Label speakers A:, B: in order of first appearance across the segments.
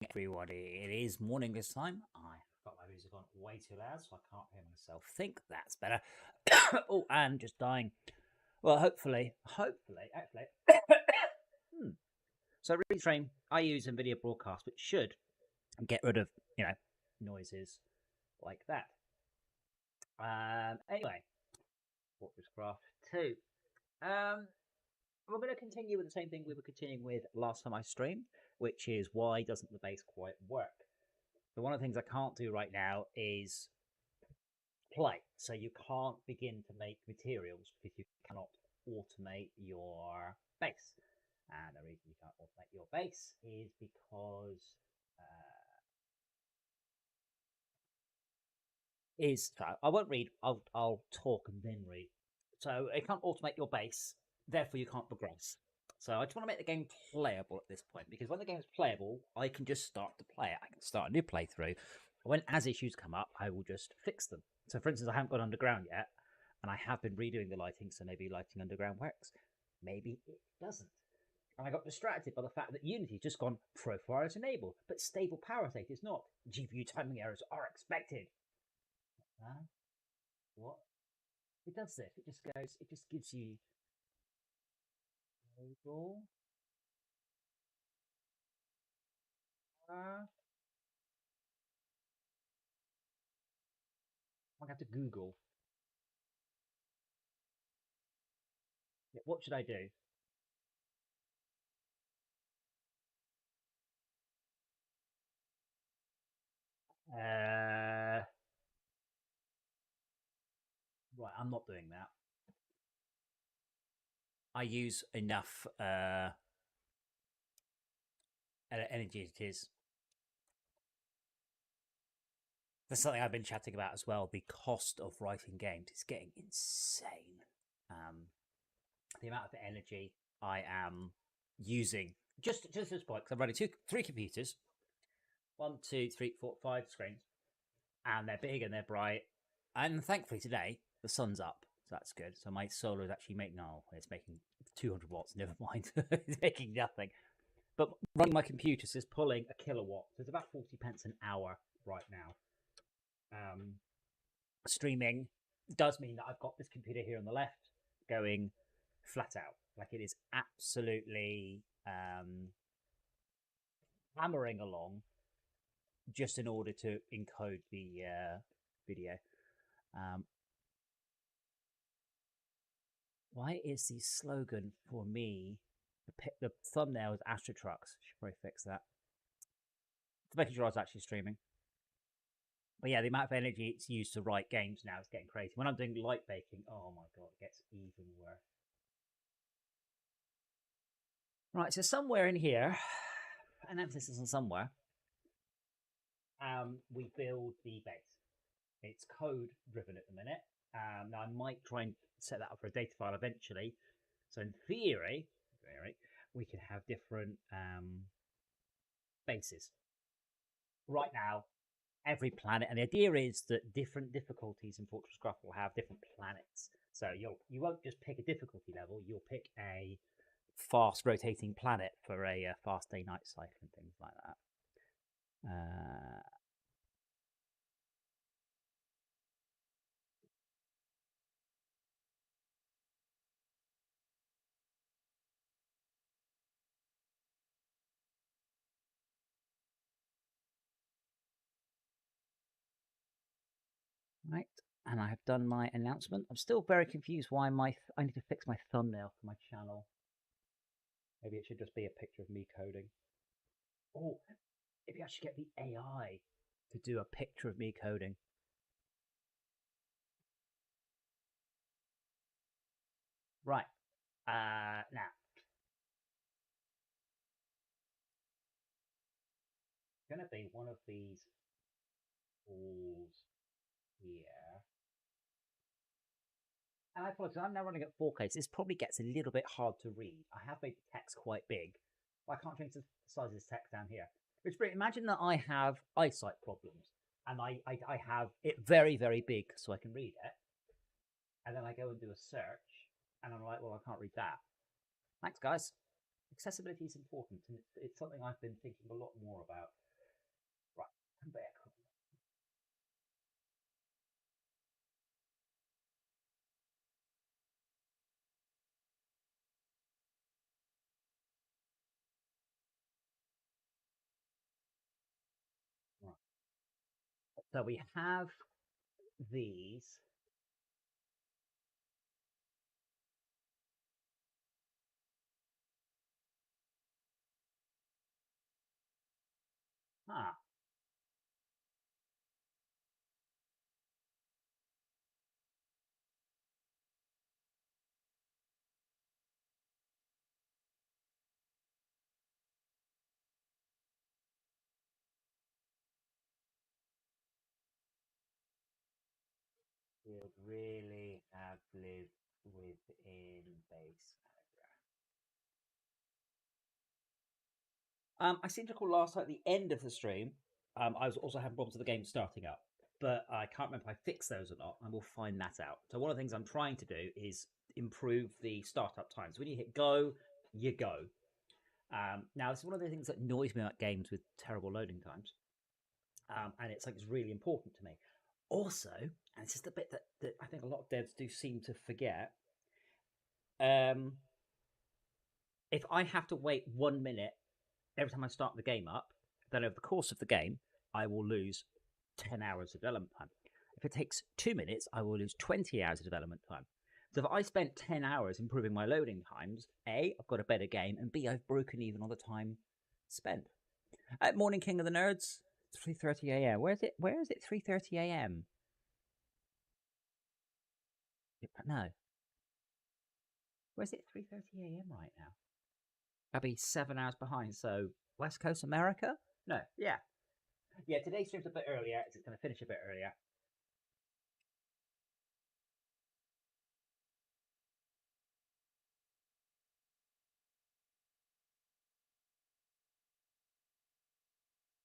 A: Everybody, it is morning this time. I've got my music on way too loud, so I can't hear myself think. That's better. Oh, and just dying. Well, hopefully, actually. So Retrain, I use NVIDIA Broadcast, which should get rid of, noises like that. Anyway, FortressCraft 2. We're going to continue with the same thing we were continuing with last time I streamed, which is why doesn't the base quite work? So one of the things I can't do right now is play. So you can't begin to make materials because you cannot automate your base. And the reason you can't automate your base is because I won't read. I'll talk and then read. So it can't automate your base, therefore you can't progress. So I just want to make the game playable at this point, because when the game is playable, I can just start to play it. I can start a new playthrough. As issues come up, I will just fix them. So for instance, I haven't got underground yet, and I have been redoing the lighting, so maybe lighting underground works. Maybe it doesn't. And I got distracted by the fact that Unity's just gone profile is enabled, but stable power state is not. GPU timing errors are expected. Huh? What? It does this. It just gives you stable. I have to Google. Yeah, what should I do? Right, I'm not doing that. I use enough energy as it is. That's something I've been chatting about as well. The cost of writing games is getting insane. The amount of energy I am using just at this point, because I'm running three computers, 1, 2, 3, 4, 5 screens, and they're big and they're bright. And thankfully today the sun's up, so that's good. So my solar is actually making it's making 200 watts. Never mind, it's making nothing. But running my computers is pulling a kilowatt. So it's about 40 pence an hour right now. Streaming does mean that I've got this computer here on the left going flat out. Like it is absolutely hammering along just in order to encode the video. Why is the slogan for me, the thumbnail is Astro Trucks? Should probably fix that. To making sure I was actually streaming. But yeah, the amount of energy it's used to write games now is getting crazy. When I'm doing light baking, oh my god, it gets even worse. Right, so somewhere in here, an emphasis on somewhere, we build the base. It's code driven at the minute. Now I might try and set that up for a data file eventually. So in theory, we could have different bases. Right now, every planet, and the idea is that different difficulties in FortressCraft will have different planets. So you won't just pick a difficulty level, you'll pick a fast rotating planet for a fast day night cycle and things like that. Right, and I have done my announcement. I'm still very confused why I need to fix my thumbnail for my channel. Maybe it should just be a picture of me coding. Oh, maybe I should get the AI to do a picture of me coding. Right, now. It's going to be one of these balls here. And I apologize, I'm now running at 4K, so this probably gets a little bit hard to read. I have made the text quite big, but I can't change the size of this text down here. Which, imagine that I have eyesight problems, and I have it very, very big so I can read it. And then I go and do a search, and I'm like, well, I can't read that. Thanks, guys. Accessibility is important, and it's something I've been thinking a lot more about. So we have these. Ah, would really have lived within base. I seem to recall last time at the end of the stream, I was also having problems with the game starting up, but I can't remember if I fixed those or not, and we'll find that out. So one of the things I'm trying to do is improve the startup times. When you hit go, you go. Now, this is one of the things that annoys me about games with terrible loading times, and it's really important to me. Also, and it's just a bit that I think a lot of devs do seem to forget. If I have to wait 1 minute every time I start the game up, then over the course of the game, I will lose 10 hours of development time. If it takes 2 minutes, I will lose 20 hours of development time. So if I spent 10 hours improving my loading times, A, I've got a better game, and B, I've broken even on the time spent. Morning King of the Nerds, 3:30 a.m. Where is it 3:30 a.m.? No. Where's it 3:30 a.m. right now? I'll be 7 hours behind, so West Coast America? No, yeah. Yeah, today's stream's a bit earlier. It's going to finish a bit earlier.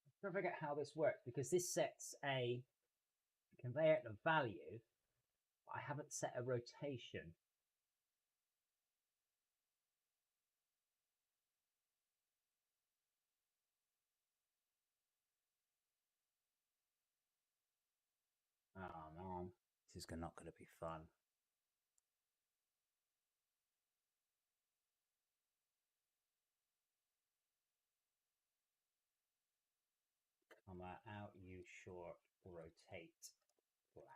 A: I'm trying to figure out how this works because this sets a conveyor of value. But I haven't set a rotation. Oh man, this is not going to be fun. Come out, you short, rotate flags.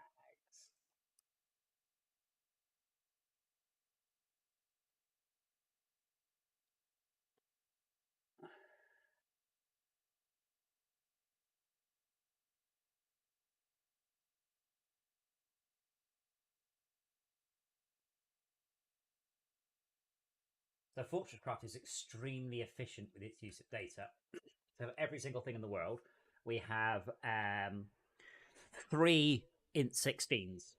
A: So FortressCraft is extremely efficient with its use of data. So for every single thing in the world, we have 3 int 16s.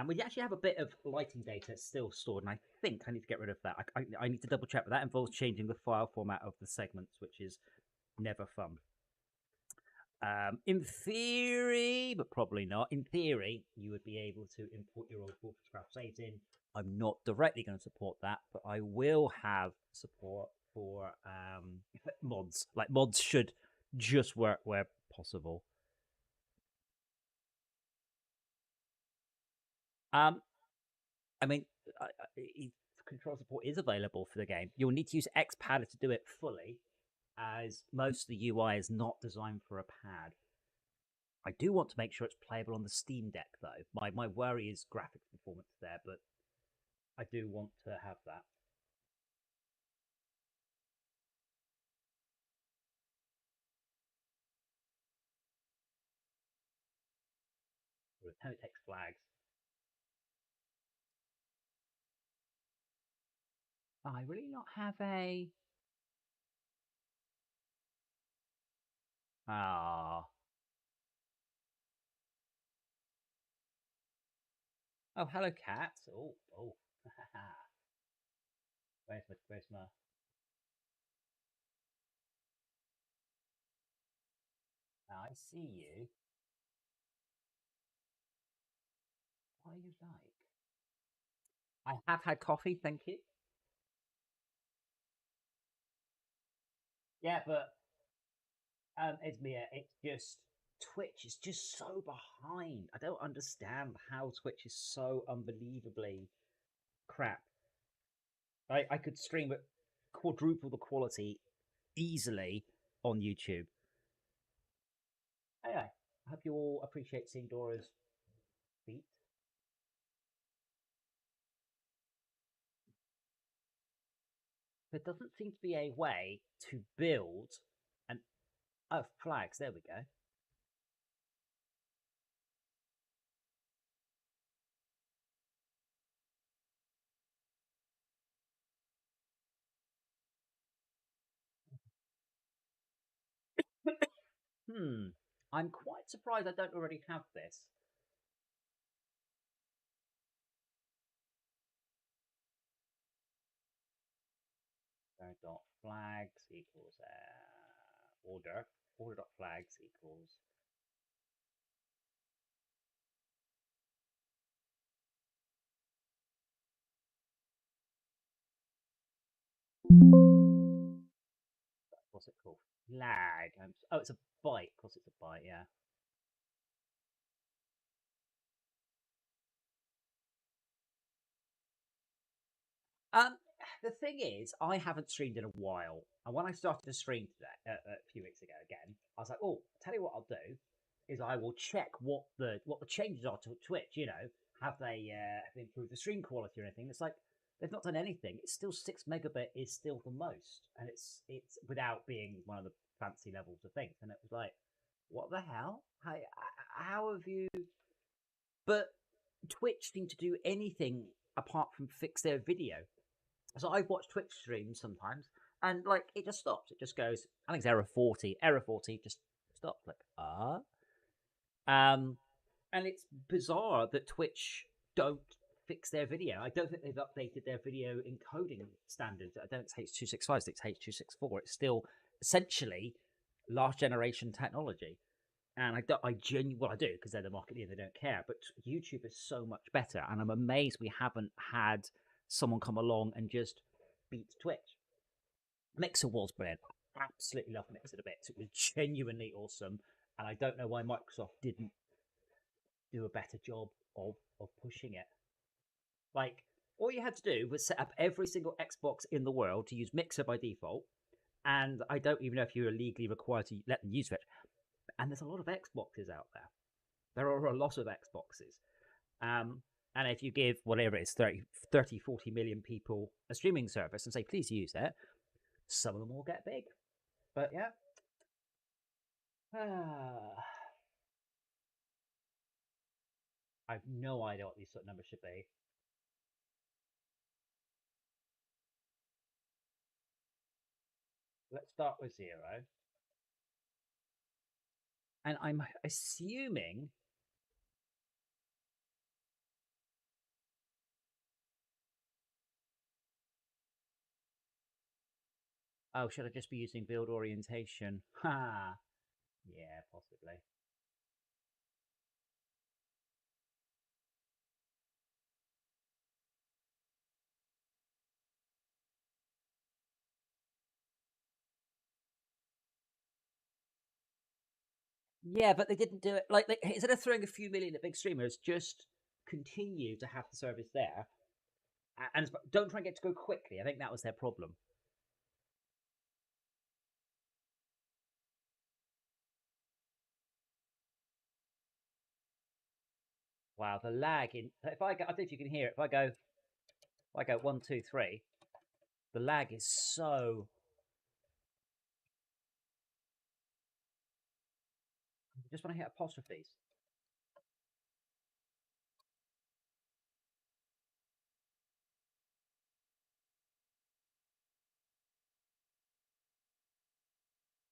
A: We actually have a bit of lighting data still stored, and I think I need to get rid of that. I need to double check, but that involves changing the file format of the segments, which is never fun. In theory, but probably not, in theory, you would be able to import your old FortressCraft saves in. I'm not directly going to support that, but I will have support for mods. Like, mods should just work where possible. I mean, control support is available for the game. You'll need to use Xpad to do it fully, as most of the UI is not designed for a pad. I do want to make sure it's playable on the Steam Deck, though. My worry is graphics performance there, but I do want to have that. With no text flags. Oh, I really not have a. Ah. Oh, hello, cat. Oh. where's my? I see you. What are you like? I have had coffee, thank you. Yeah, but Esmia, it's just Twitch is just so behind. I don't understand how Twitch is so unbelievably crap. I could stream at quadruple the quality easily on YouTube. Anyway, hope you all appreciate seeing Dora's feet. There doesn't seem to be a way to build an... Oh, flags, there we go. I'm quite surprised I don't already have this. Dot flags equals order. Order dot flags equals... What's it called? Flag. Oh, it's a byte. Of course, it's a byte. Yeah. Um, the thing is, I haven't streamed in a while, and when I started to stream today, a few weeks ago again, I was like, "Oh, tell you what I'll do is I will check what the changes are to Twitch. You know, have they improved the stream quality or anything?" It's like they've not done anything. It's still 6 megabit is still the most, and it's without being one of the fancy levels of things. And it was like, what the hell? How have you? But Twitch seem to do anything apart from fix their video. So I've watched Twitch streams sometimes, and like it just stops. It just goes. I think it's error 40. Error 40. Just stop. Like and it's bizarre that Twitch don't fix their video. I don't think they've updated their video encoding standards. I don't think it's H.265. It's H.264. It's still essentially last generation technology. And I genuinely, well, I do because they're the market leader. They don't care. But YouTube is so much better, and I'm amazed we haven't had someone come along and just beat Twitch. Mixer was brilliant. Absolutely love Mixer to bits. It was genuinely awesome, and I don't know why Microsoft didn't do a better job of pushing it. Like all you had to do was set up every single Xbox in the world to use Mixer by default, and I don't even know if you're legally required to let them use it. And there's a lot of Xboxes out there. There are a lot of Xboxes. And if you give whatever it is, 30, 40 million people a streaming service and say, please use it, some of them will get big. But yeah. I have no idea what these sort of numbers should be. Let's start with 0. And I'm assuming... Oh, should I just be using build orientation? Ha! Yeah, possibly. Yeah, but they didn't do it. Like instead of throwing a few million at big streamers, just continue to have the service there, and don't try and get to go quickly. I think that was their problem. Wow, the lag in... If I go, I don't know if you can hear it. If I go 1, 2, 3, the lag is so... I just want to hit apostrophes.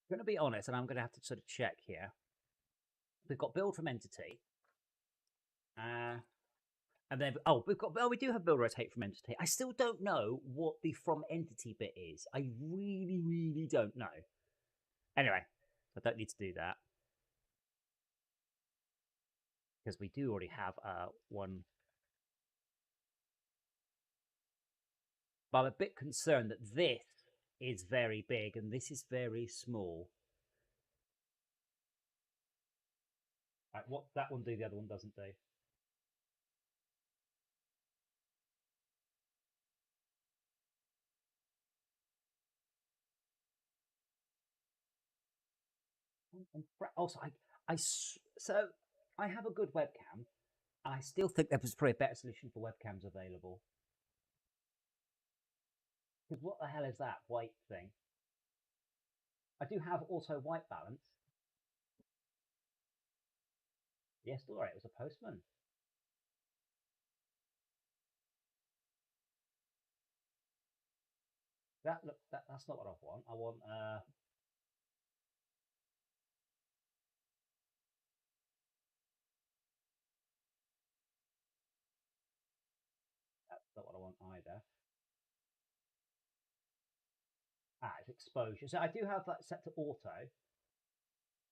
A: I'm going to be honest, and I'm going to have to sort of check here. We've got build from entity. And then, we do have build rotate from entity. I still don't know what the from entity bit is. I really, really don't know. Anyway, I don't need to do that. Because we do already have one. But I'm a bit concerned that this is very big and this is very small. What that one do, the other one doesn't do. Also, so I have a good webcam. I still think there was probably a better solution for webcams available. Because what the hell is that white thing? I do have auto white balance. Yes, all right, it was a postman. That's not what I want. I want that's not what I want either. Ah, it's exposure. So I do have that set to auto.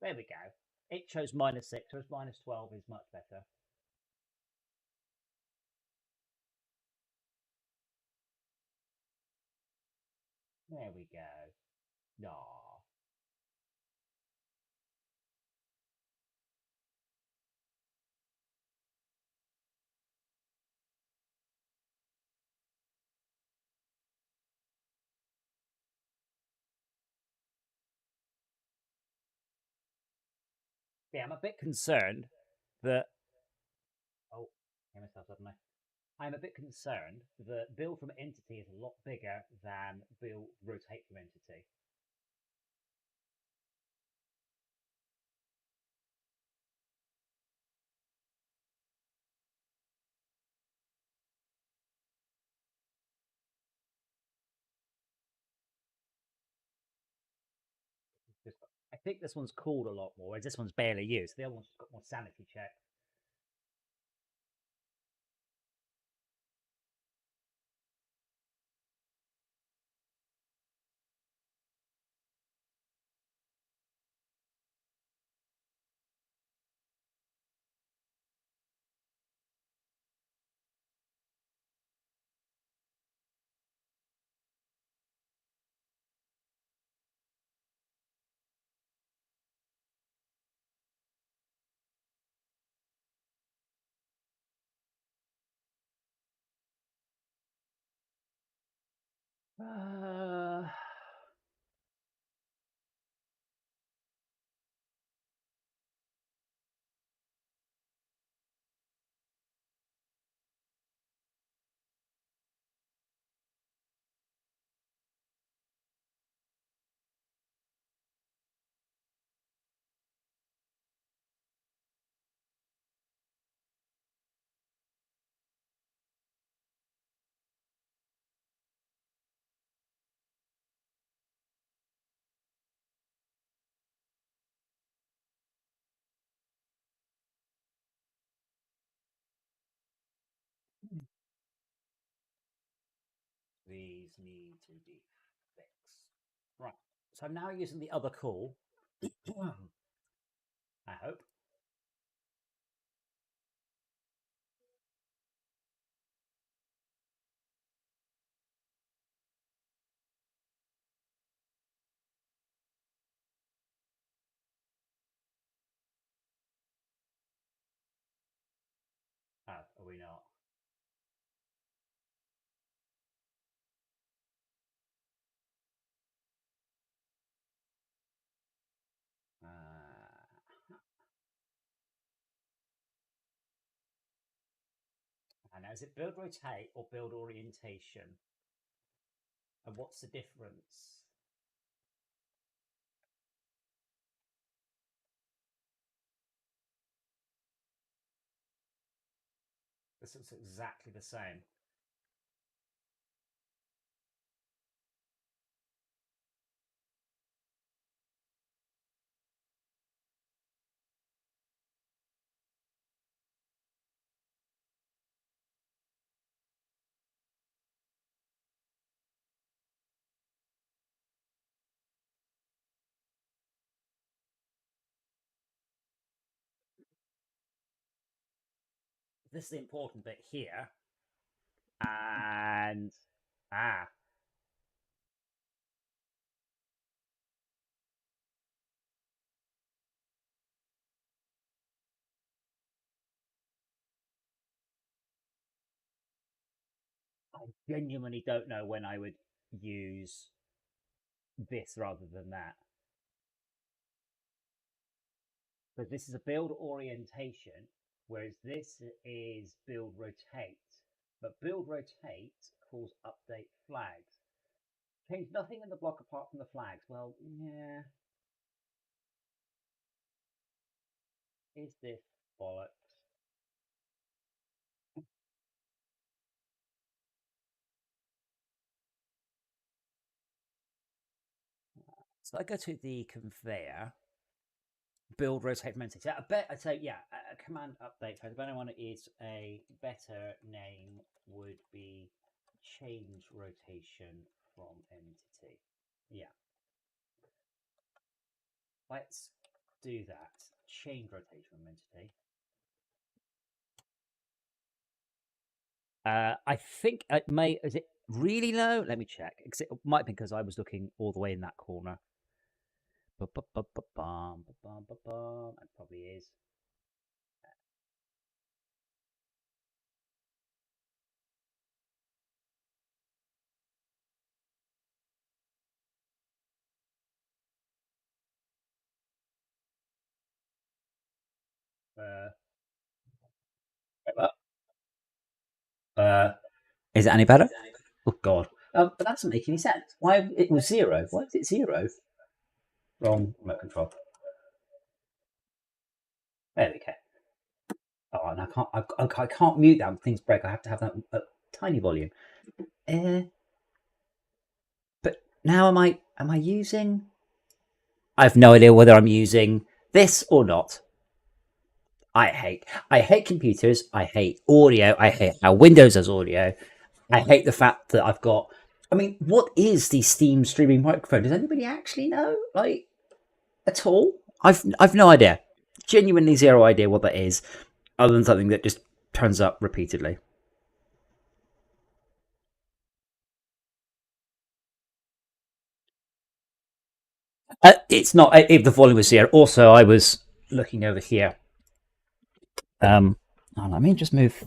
A: There we go. It shows -6, whereas -12 is much better. There we go. No. Yeah, I'm a bit concerned that. Oh, I myself suddenly. I'm a bit concerned that build from entity is a lot bigger than build rotate from entity. Just, I think this one's called a lot more, whereas this one's barely used. The other one's got more sanity check. Uh, these need to be fixed. Right. So I'm now using the other call. I hope. Oh, are we not? And now is it build rotate or build orientation? And what's the difference? This looks exactly the same. This is the important bit here. And ah, I genuinely don't know when I would use this rather than that. But this is a build orientation, whereas this is build rotate. But build rotate calls update flags. Change nothing in the block apart from the flags. Well, yeah. Is this bollocks? So I go to the conveyor, build, rotate, rotate. So I bet I'd say, yeah, a command update. For the better one is a better name would be change rotation from entity. Yeah, let's do that. Change rotation from entity. I think it may. Is it really low? Let me check. It might be because I was looking all the way in that corner. It probably is. Uh, is it any better? Oh God! But that doesn't make any sense. Why it was zero? Why is it zero? Wrong remote control. There we go. Oh, and I can't mute that when things break. I have to have that at tiny volume. But now am I using? I have no idea whether I'm using this or not. I hate computers. I hate audio. I hate how Windows does audio. I hate the fact that I've got. I mean, what is the Steam streaming microphone? Does anybody actually know? Like, at all? I've no idea. Genuinely zero idea what that is, other than something that just turns up repeatedly. It's not if the volume was zero. Also, I was looking over here. Let me just move.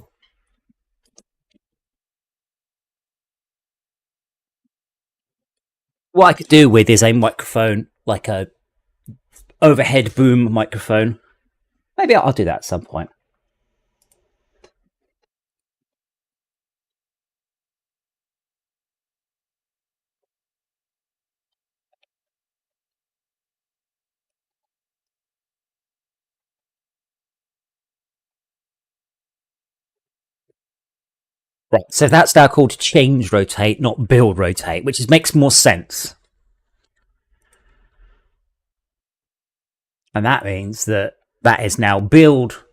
A: What I could do with is a microphone, like a overhead boom microphone. Maybe I'll do that at some point. Right, so that's now called change rotate, not build rotate, which makes more sense. And that means that is now build.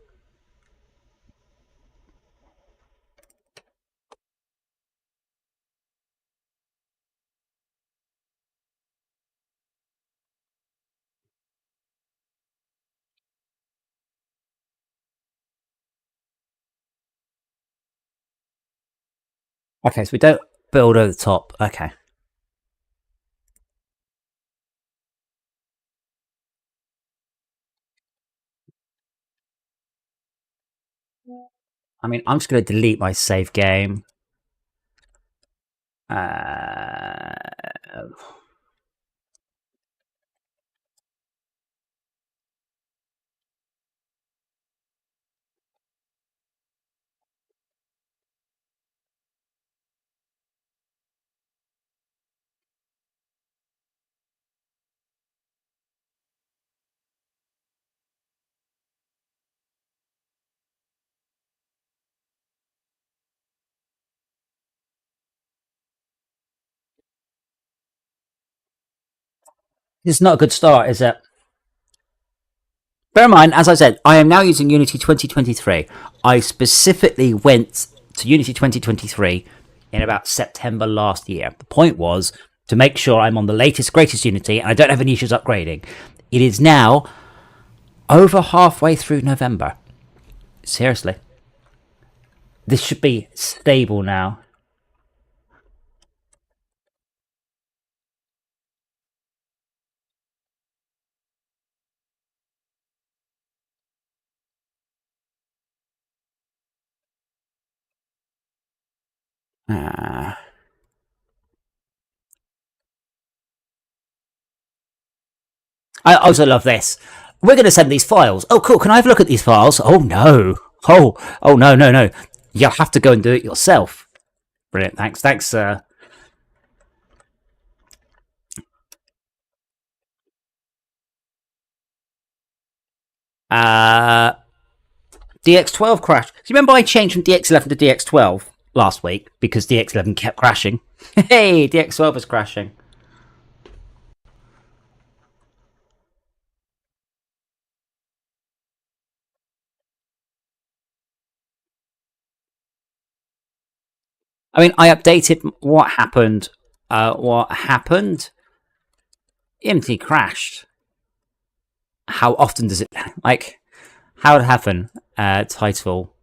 A: Okay, so we don't build over the top. Okay. I mean, I'm just going to delete my save game. This is not a good start, is it? Bear in mind, as I said, I am now using Unity 2023. I specifically went to Unity 2023 in about September last year. The point was to make sure I'm on the latest, greatest Unity and I don't have any issues upgrading. It is now over halfway through November. Seriously. This should be stable now. I also love this. we're going to send these files. Oh, cool. Can I have a look at these files? Oh, no. Oh, no, no, no. You'll have to go and do it yourself. Brilliant. Thanks. Thanks, DX12 crashed. Do you remember I changed from DX11 to DX12 last week because DX11 kept crashing? Hey, DX12 is crashing. I mean, I updated what happened. What happened? EMT crashed. How often does it like? How would it happen? Title.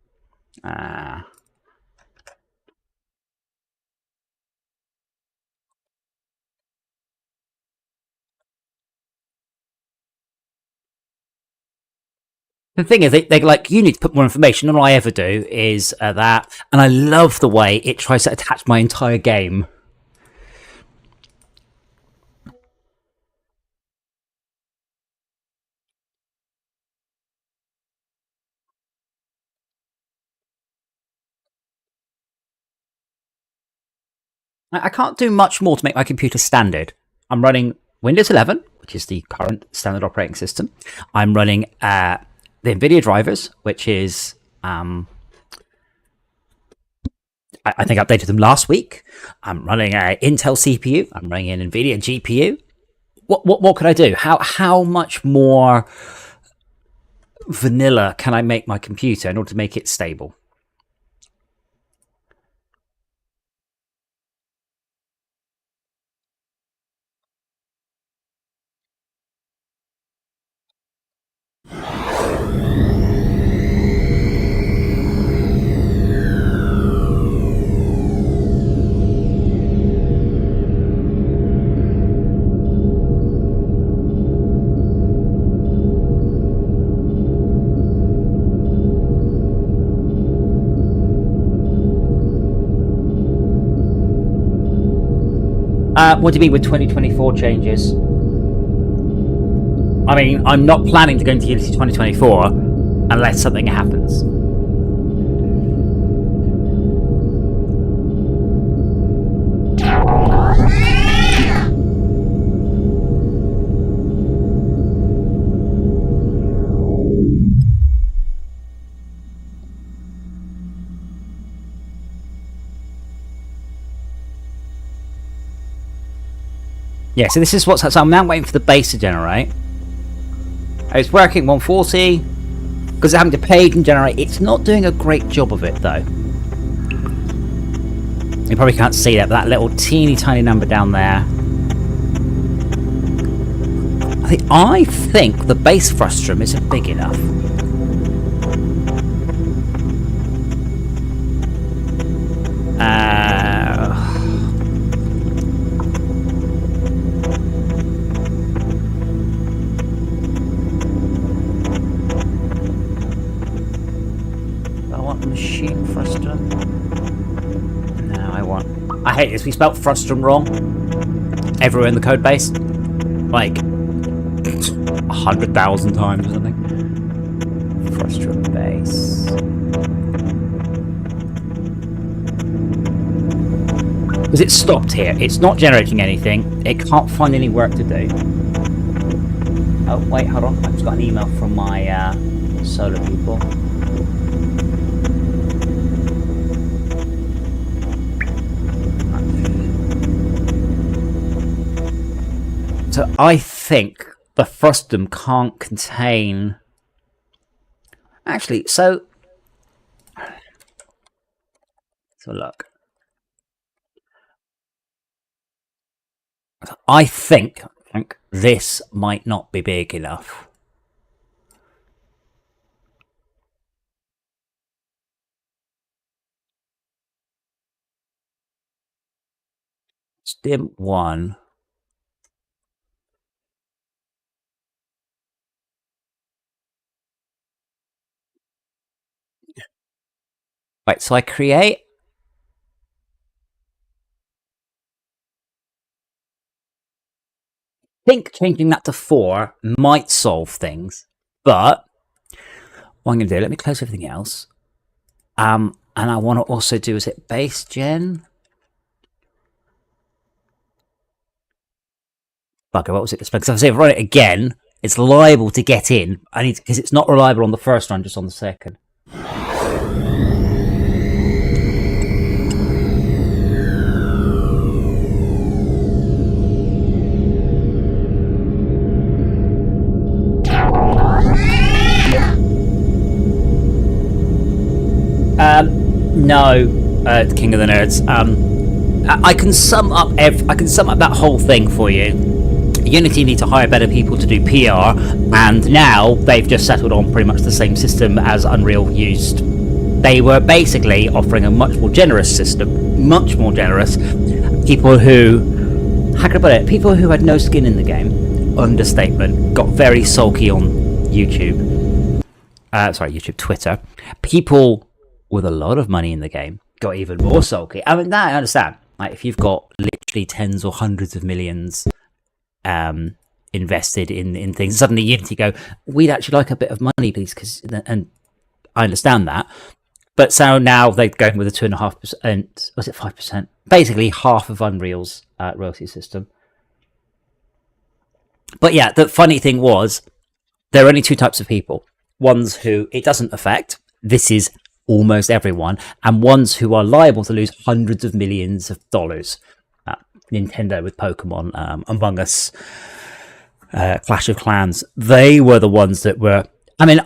A: The thing is, they like, you need to put more information. And all I ever do is that, and I love the way it tries to attach my entire game. I can't do much more to make my computer standard. I'm running Windows 11, which is the current standard operating system. I'm running the NVIDIA drivers, which is I think I updated them last week. I'm running an Intel CPU. I'm running an NVIDIA GPU. What could I do? How much more vanilla can I make my computer in order to make it stable? What do you mean with 2024 changes? I mean, I'm not planning to go into Unity 2024 unless something happens. Yeah, so this is what's... So I'm now waiting for the base to generate. It's working 140. Because it's having to page and generate. It's not doing a great job of it, though. You probably can't see that, but that little teeny tiny number down there. I think the base frustrum isn't big enough. Machine frustrum. No, I hate this. We spelled frustrum wrong everywhere in the code base, like 100,000 times or something. Frustrum base. Because it stopped here. It's not generating anything. It can't find any work to do. Oh wait, hold on. I've just got an email from my solar people. So I think the frustum can't contain... Actually, so... Let's have a look. I think this might not be big enough. Stim 1. Right, so I create... think changing that to 4 might solve things, but what I'm going to do, let me close everything else. And I want to also do, is it base gen? Bugger, what was it? Because if I run it again, it's liable to get in. I need, because it's not reliable on the first run, just on the second. No, King of the Nerds. I can sum up that whole thing for you. Unity need to hire better people to do PR, and now they've just settled on pretty much the same system as Unreal used. They were basically offering a much more generous system, much more generous. People who, how can I put it? People who had no skin in the game, understatement, got very sulky on YouTube. Twitter. People with a lot of money in the game got even more sulky. I mean, that I understand. Like, if you've got literally tens or hundreds of millions invested in things, suddenly Unity go, we'd actually like a bit of money, please, and I understand that. But so now they're going with a 2.5%, was it 5%? Basically half of Unreal's royalty system. But yeah, the funny thing was, there are only two types of people. Ones who it doesn't affect, this is almost everyone, and ones who are liable to lose hundreds of millions of dollars. Nintendo with Pokemon, Among Us, Clash of Clans, they were the ones that were... I mean,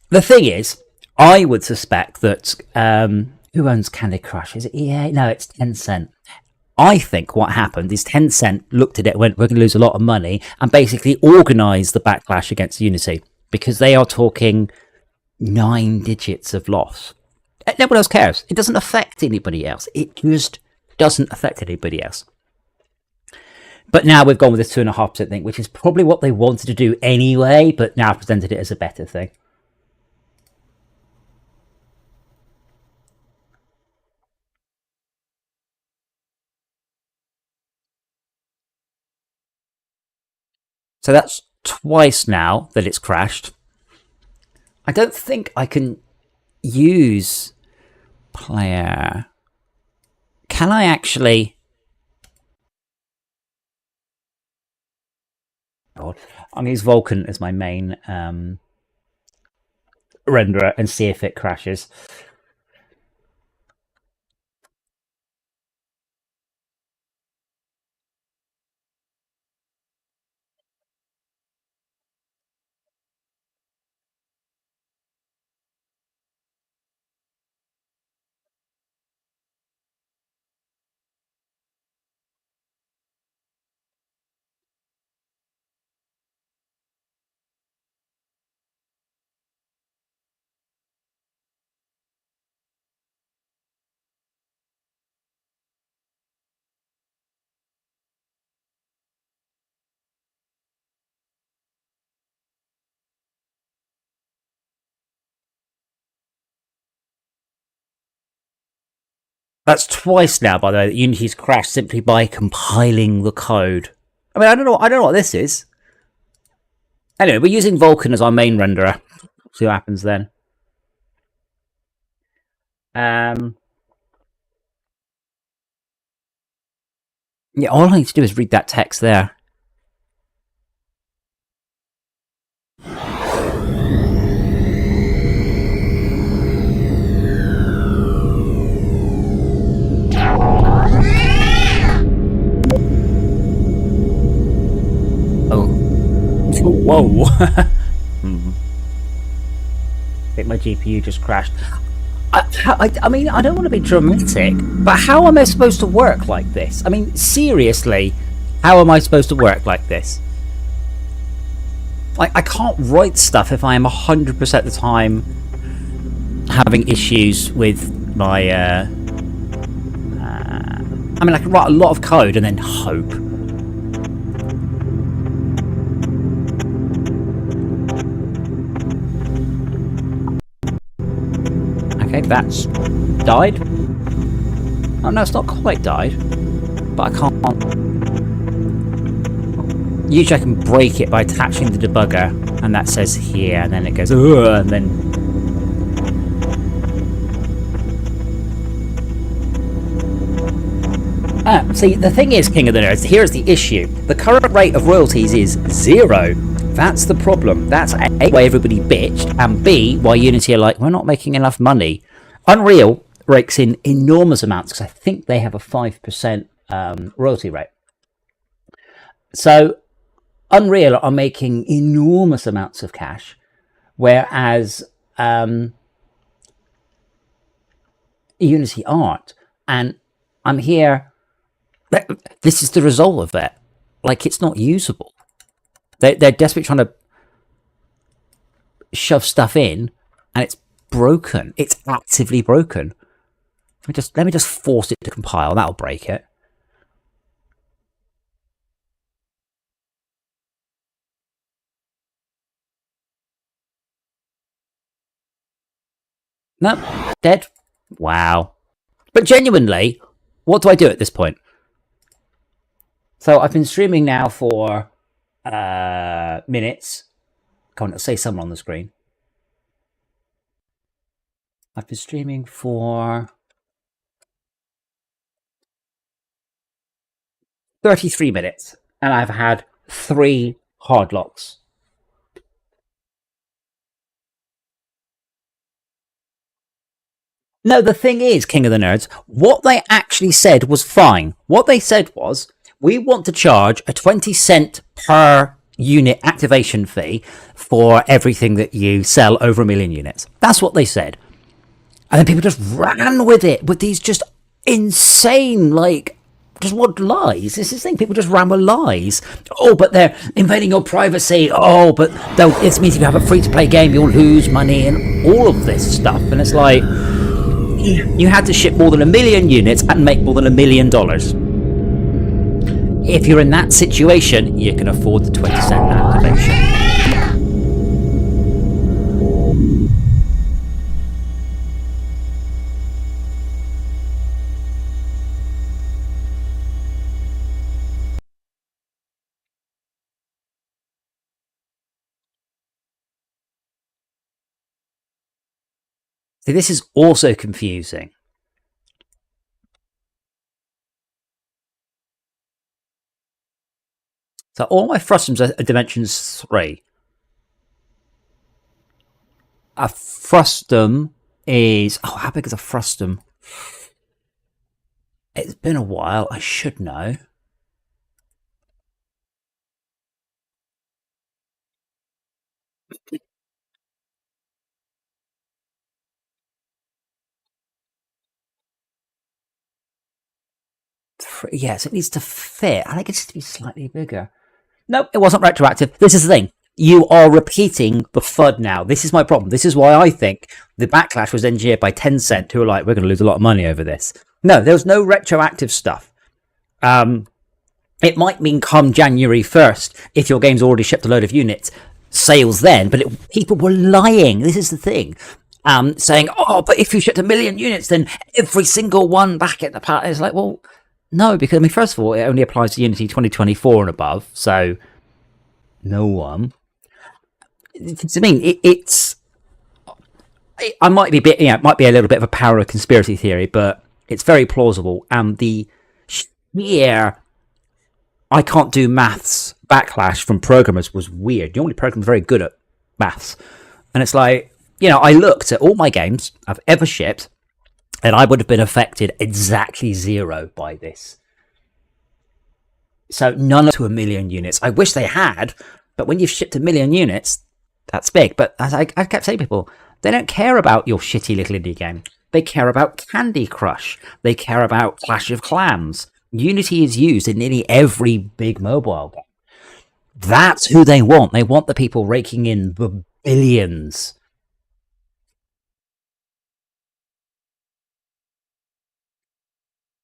A: the thing is, I would suspect that... who owns Candy Crush? Is it EA? No, it's Tencent. I think what happened is Tencent looked at it and went, we're going to lose a lot of money, and basically organised the backlash against Unity, because they are talking 9 digits of loss. No one else cares. It doesn't affect anybody else. It just doesn't affect anybody else. But now we've gone with this 2.5% thing, which is probably what they wanted to do anyway, but now presented it as a better thing. So that's twice now that it's crashed. I don't think I can use player. Can I actually... God, I'm going to use Vulkan as my main renderer and see if it crashes. That's twice now, by the way, that Unity's crashed simply by compiling the code. I mean, I don't know what this is. Anyway, we're using Vulkan as our main renderer. See what happens then. Yeah, all I need to do is read that text there. Whoa. I think my GPU just crashed. I mean, I don't want to be dramatic, but how am I supposed to work like this? I mean, seriously, how am I supposed to work like this? Like, I can't write stuff if I am 100% of the time having issues with my... I mean, I can write a lot of code and then hope. Okay, that's died. Oh no, it's not quite died, but I can't. Usually I can break it by attaching the debugger, and that says here, and then it goes, and then... See, the thing is, King of the Nerds, here's the issue. The current rate of royalties is 0. That's the problem. That's A, why everybody bitched, and B, why Unity are like, we're not making enough money. Unreal rakes in enormous amounts, because I think they have a 5% royalty rate. So Unreal are making enormous amounts of cash, whereas Unity aren't. And I'm here. This is the result of that. Like, it's not usable. They're desperately trying to shove stuff in, and it's broken. It's actively broken. Let me just force it to compile. That'll break it. No, dead. Wow. But genuinely, what do I do at this point? So I've been streaming now for minutes. Come on, say someone on the screen. I've been streaming for 33 minutes, and I've had 3 hard locks. No, the thing is, King of the Nerds, what they actually said was fine. What they said was, we want to charge a 20-cent per unit activation fee for everything that you sell over 1 million units. That's what they said. And then people just ran with it, with these just insane, like, just what lies? This is the thing, people just ran with lies. Oh, but they're invading your privacy. Oh, but it means if you have a free-to-play game, you'll lose money, and all of this stuff. And it's like, you had to ship more than 1 million units and make more than $1 million. If you're in that situation, you can afford the 20-cent activation. See, this is also confusing. So all my frustums are dimensions 3. A frustum is... Oh, how big is a frustum? It's been a while. I should know. Yes, it needs to fit. I think it needs to be slightly bigger. Nope, it wasn't retroactive. This is the thing. You are repeating the FUD now. This is my problem. This is why I think the backlash was engineered by Tencent, who are like, we're going to lose a lot of money over this. No, there was no retroactive stuff. It might mean come January 1st, if your game's already shipped a load of units, sales then, but people were lying. This is the thing. Saying, oh, but if you shipped 1 million units, then every single one back at the party. It's like, well, no, because, I mean, first of all, it only applies to Unity 2024 and above, so no one. I mean, I might be a bit, it might be a little bit of a power of conspiracy theory, but it's very plausible. And the sheer I can't do maths backlash from programmers was weird. The only programmer very good at maths. And it's like, I looked at all my games I've ever shipped, and I would have been affected exactly 0 by this. So none to 1 million units. I wish they had, but when you've shipped 1 million units, that's big. But as I kept saying to people, they don't care about your shitty little indie game. They care about Candy Crush. They care about Clash of Clans. Unity is used in nearly every big mobile game. That's who they want. They want the people raking in the billions.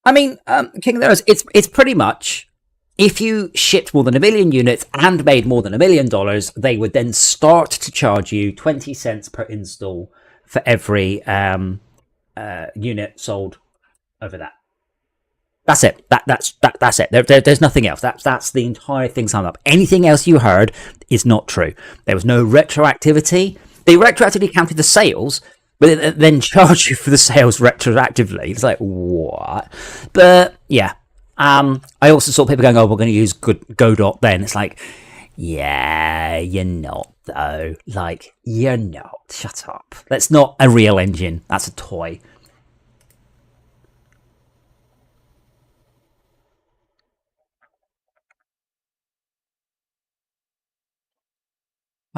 A: I mean, King of the Rose, it's pretty much, if you shipped more than 1 million units and made more than $1 million, they would then start to charge you 20 cents per install for every unit sold over that. That's it. That's it. There's nothing else. That's the entire thing summed up. Anything else you heard is not true. There was no retroactivity. They retroactively counted the sales, but it then charged you for the sales retroactively. It's like, what? But yeah. I also saw people going, oh, we're going to use Godot then. It's like, yeah, you're not, though. Like, you're not. Shut up. That's not a real engine. That's a toy.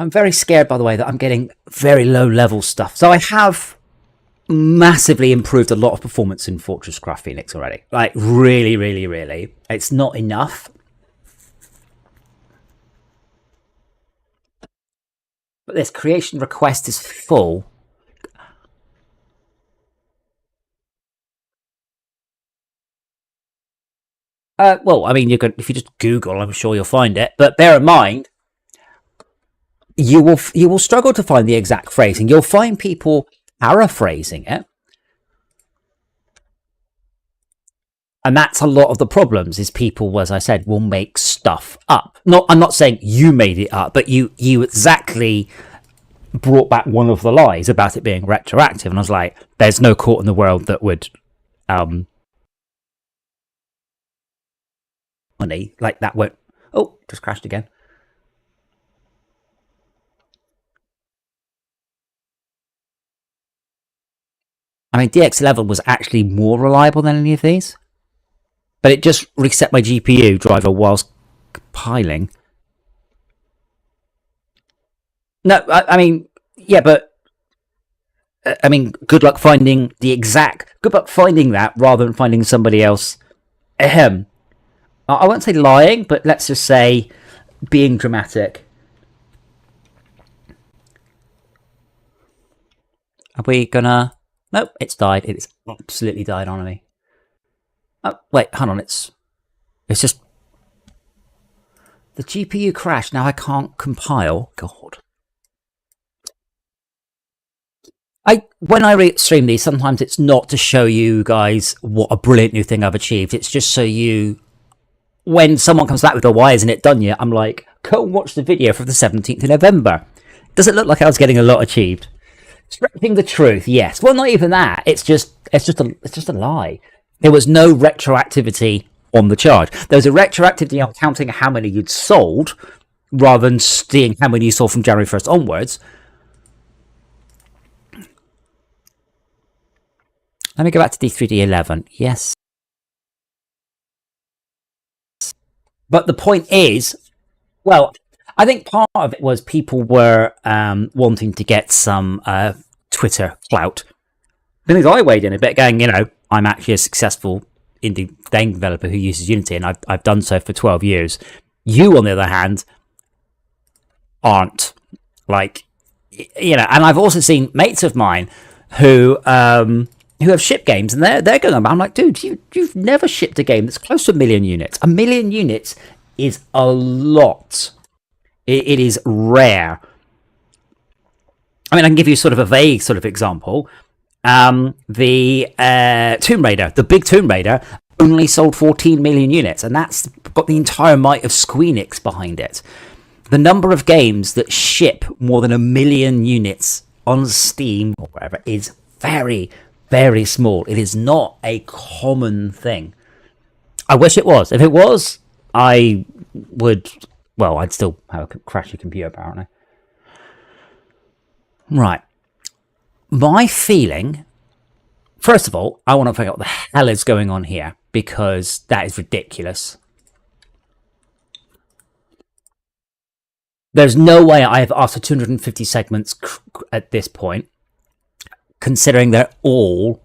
A: I'm very scared, by the way, that I'm getting very low level stuff. So I have massively improved a lot of performance in FortressCraft Phoenix already. Like, really, really, really. It's not enough. But this creation request is full. Well, I mean, if you just Google, I'm sure you'll find it. But bear in mind, you will struggle to find the exact phrasing. You'll find people paraphrasing it, and that's a lot of the problems. Is people, as I said, will make stuff up. I'm not saying you made it up, but you exactly brought back one of the lies about it being retroactive, and I was like, "There's no court in the world that would money like that." Won't. Oh, just crashed again. I mean, DX11 was actually more reliable than any of these, but it just reset my GPU driver whilst compiling. No, I mean, yeah, but I mean, good luck finding Good luck finding that rather than finding somebody else. Ahem. I won't say lying, but let's just say being dramatic. Are we gonna? Nope, it's died. It's absolutely died on me. Oh, wait, hold on. It's just the GPU crashed. Now I can't compile. God. When I stream these, sometimes it's not to show you guys what a brilliant new thing I've achieved. It's just so you, when someone comes back with a why isn't it done yet, I'm like, go and watch the video from the 17th of November. Does it look like I was getting a lot achieved? Stretching the truth, yes. Well, not even that. It's just a lie. There was no retroactivity on the charge. There was a retroactivity on counting how many you'd sold, rather than seeing how many you sold from January 1st onwards. Let me go back to D3D11. Yes. But the point is, well, I think part of it was people were wanting to get some Twitter clout. The thing is, I weighed in a bit, going, I'm actually a successful indie game developer who uses Unity, and I've done so for 12 years. You, on the other hand, aren't. Like, and I've also seen mates of mine who have shipped games, and they're going, I'm like, dude, you've never shipped a game that's close to 1 million units. 1 million units is a lot. It is rare. I mean, I can give you sort of a vague sort of example. The Tomb Raider, the big Tomb Raider, only sold 14 million units, and that's got the entire might of Squeenix behind it. The number of games that ship more than 1 million units on Steam or whatever is very, very small. It is not a common thing. I wish it was. If it was, I would... Well, I'd still have a crashy computer, apparently. Right. My feeling... First of all, I want to figure out what the hell is going on here, because that is ridiculous. There's no way I have asked for 250 segments at this point, considering they're all...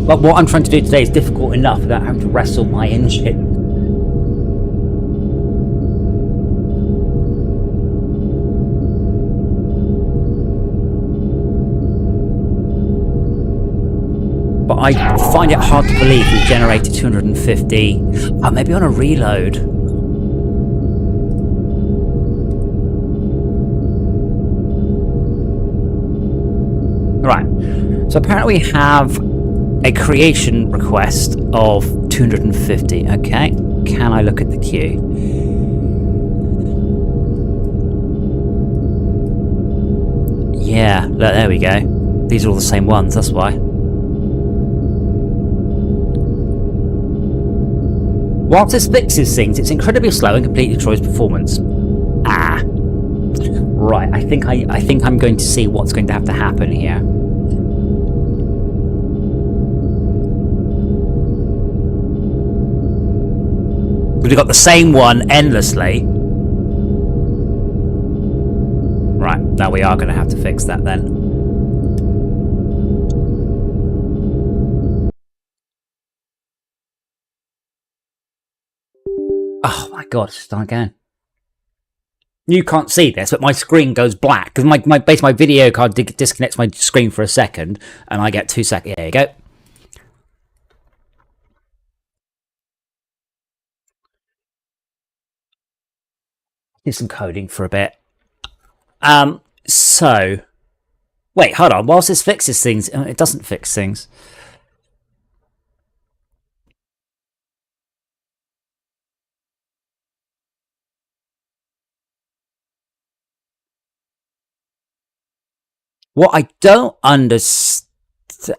A: But what I'm trying to do today is difficult enough without having to wrestle my engine. But I find it hard to believe we've generated 250. Oh, maybe on a reload. Right. So apparently we have a creation request of 250. Okay. Can I look at the queue? Yeah, look, there we go. These are all the same ones, that's why. Whilst this fixes things, it's incredibly slow and completely destroys performance. Ah. Right, I think I'm going to see what's going to have to happen here. We've got the same one endlessly. Right, now we are going to have to fix that then. Oh my god, it's done again. You can't see this, but my screen goes black because my video card disconnects my screen for a second, and I get 2 seconds. There you go. Do some coding for a bit. So wait, hold on. Whilst this fixes things, it doesn't fix things. What I don't understand,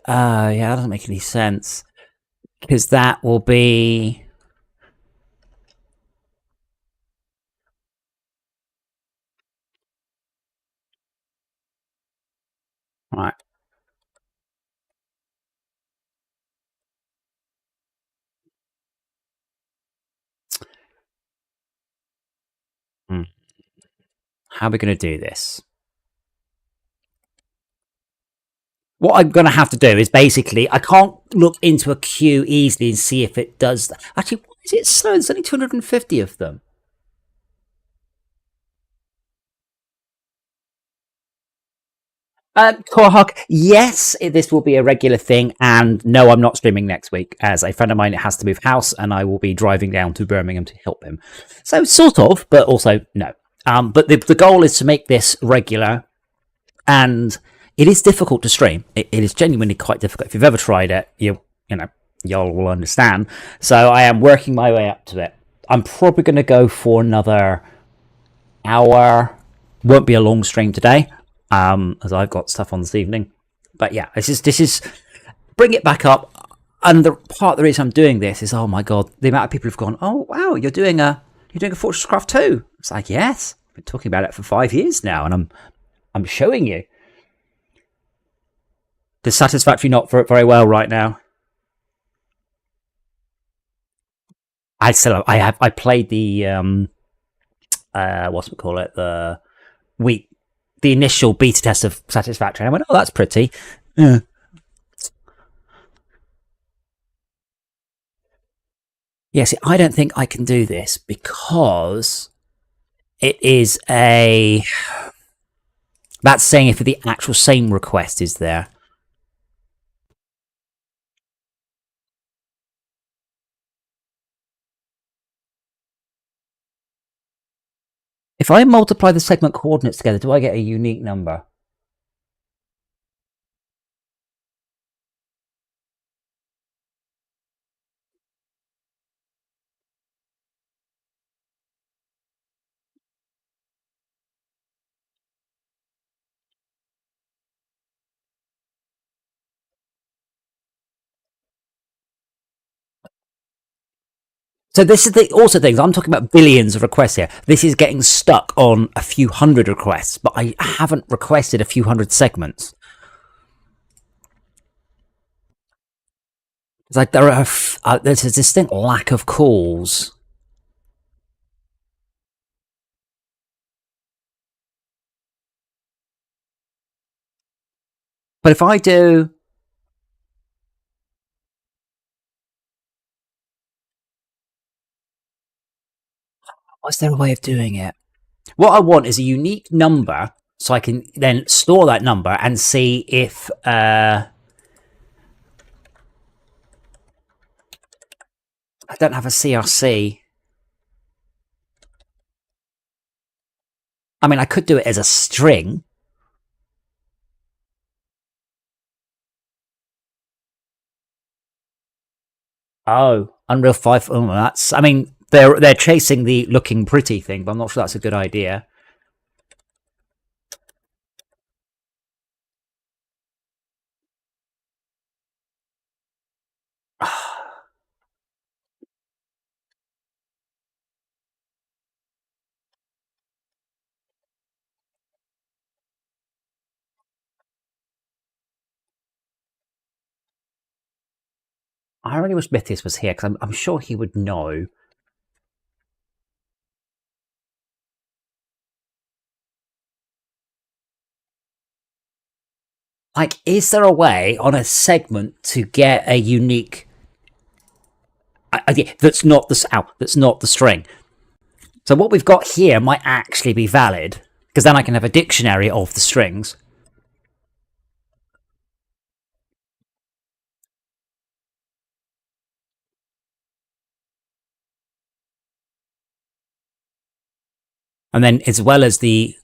A: yeah, that doesn't make any sense because that will be. Right. How are we going to do this? What I'm going to have to do is basically, I can't look into a queue easily and see if it does that. Actually, why is it slow? There's only 250 of them. Korhawk, yes, this will be a regular thing, and no, I'm not streaming next week, as a friend of mine has to move house, and I will be driving down to Birmingham to help him. So, sort of, but also no. But the goal is to make this regular, and it is difficult to stream. It is genuinely quite difficult. If you've ever tried it, y'all will understand. So I am working my way up to it. I'm probably going to go for another hour. Won't be a long stream today, as I've got stuff on this evening. But yeah, this is bring it back up. And the part of the reason I'm doing this is, oh my god, the amount of people who've gone, oh wow, you're doing a FortressCraft 2. It's like, yes, I've been talking about it for 5 years now, and I'm showing you. Does Satisfactory not work very well right now? I played the the initial beta test of Satisfactory, and I went, oh, that's pretty. Yeah. Yeah, see, I don't think I can do this because it is a. That's saying if the actual same request is there. If I multiply the segment coordinates together, do I get a unique number? So this is also things, I'm talking about billions of requests here. This is getting stuck on a few hundred requests, but I haven't requested a few hundred segments. It's like there's a distinct lack of calls. But if I do is there a way of doing it? What I want is a unique number so I can then store that number and see if I don't have a CRC. I mean, I could do it as a string. Oh, Unreal 5. Oh, that's. I mean, they're chasing the looking pretty thing, but I'm not sure that's a good idea. I really wish Mythius was here because I'm sure he would know. Like, is there a way on a segment to get a unique idea that's not the string? So what we've got here might actually be valid because then I can have a dictionary of the strings. And then, as well as the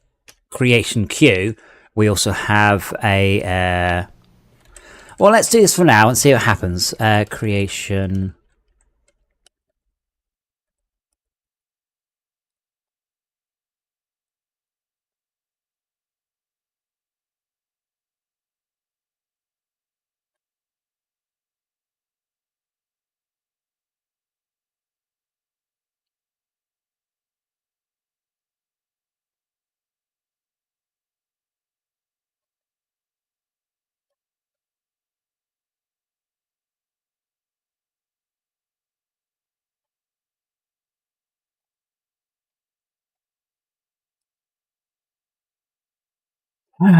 A: creation queue, we also have a. Well, let's do this for now and see what happens. Creation. And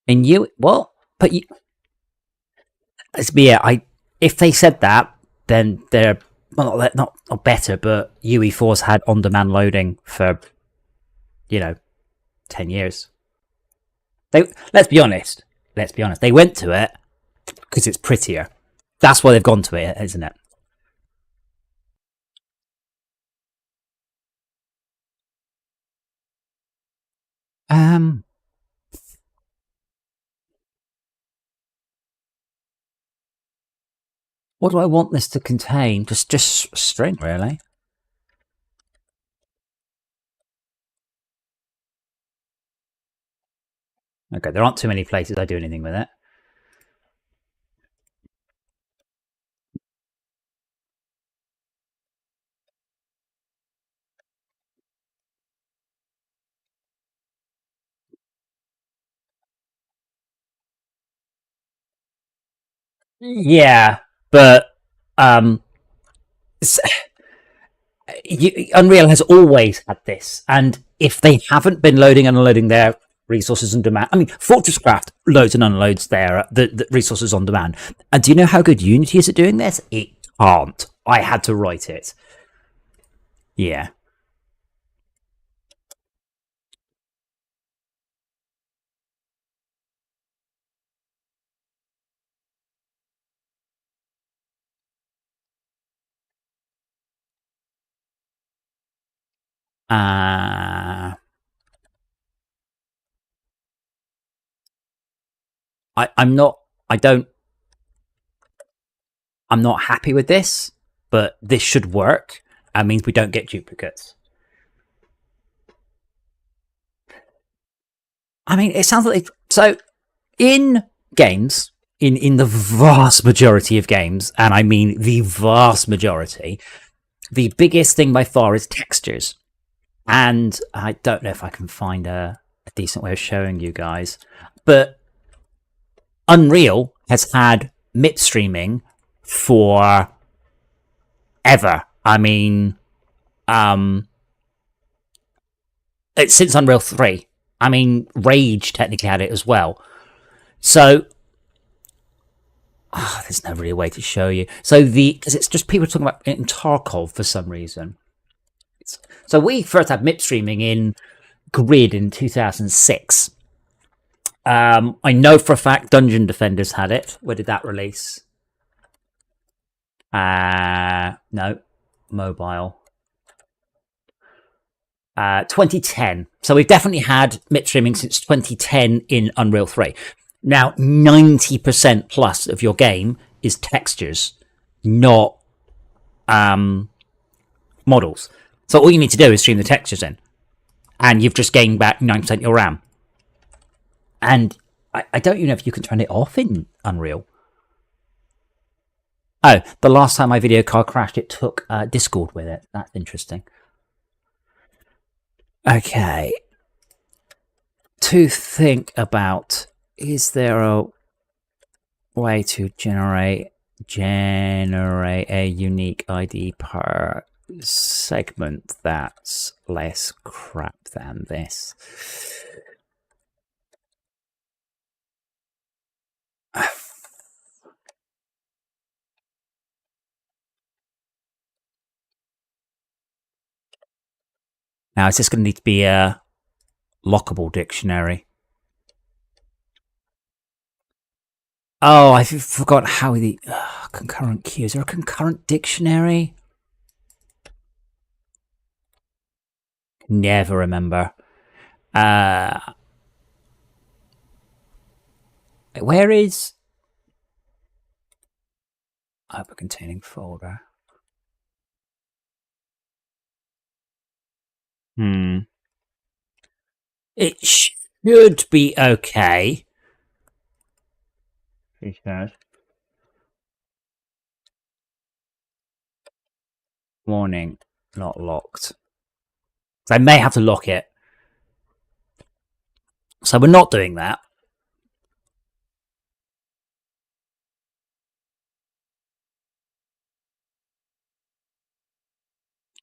A: you what? But you, yeah, if they said that, then they're well, not better. But UE4's had on-demand loading for 10 years. Let's be honest. Let's be honest. They went to it because it's prettier. That's why they've gone to it, isn't it? Um, what do I want this to contain? Just string, really. Okay, there aren't too many places I do anything with it. Yeah, but um, Unreal has always had this, and if they haven't been loading and unloading their resources on demand, I mean, FortressCraft loads and unloads their the resources on demand. And do you know how good Unity is at doing this? It can't. I had to write it. Yeah. I'm not. I don't. I'm not happy with this, but this should work. That means we don't get duplicates. I mean, it sounds like so in games. In the vast majority of games, and I mean the vast majority, the biggest thing by far is textures. And I don't know if I can find a decent way of showing you guys, but Unreal has had MIP streaming for ever. I mean, it's since Unreal 3. I mean, Rage technically had it as well. So there's no really way to show you. So because it's just people talking about it in Tarkov for some reason. So we first had MIP streaming in Grid in 2006. I know for a fact Dungeon Defenders had it. Where did that release? No, mobile. 2010. So we've definitely had MIP streaming since 2010 in Unreal 3. Now, 90% plus of your game is textures, not models. So all you need to do is stream the textures in, and you've just gained back 9% of your RAM. And I don't even know if you can turn it off in Unreal. Oh, the last time my video card crashed, it took Discord with it. That's interesting. Okay. To think about, is there a way to generate a unique ID per segment that's less crap than this? Now, is this going to need to be a lockable dictionary? Oh, I forgot how the concurrent queue. Is there a concurrent dictionary? Never remember. Where is open containing folder? It should be okay. He says. Warning, not locked. So I may have to lock it. So we're not doing that.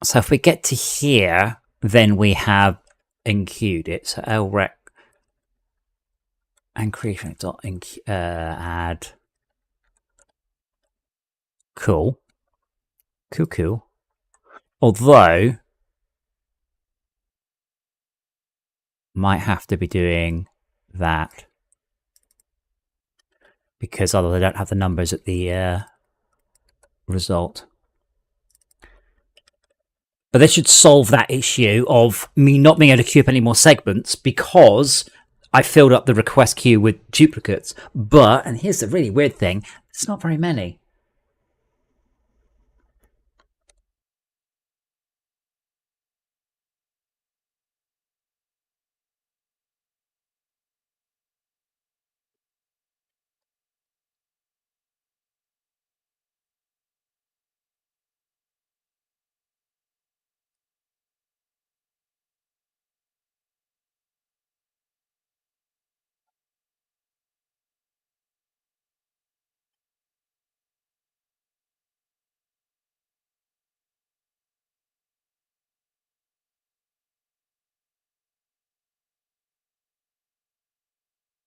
A: So if we get to here, then we have enqueued it. So lrec and creation dot add. Cool. Cool. Although might have to be doing that because otherwise I don't have the numbers at the result. But this should solve that issue of me not being able to queue up any more segments because I filled up the request queue with duplicates. But, and here's the really weird thing, it's not very many.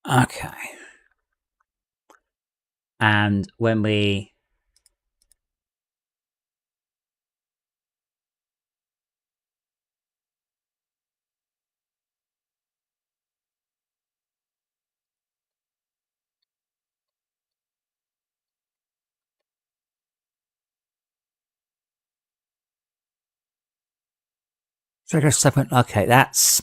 A: Okay. And when we trigger segment, okay, that's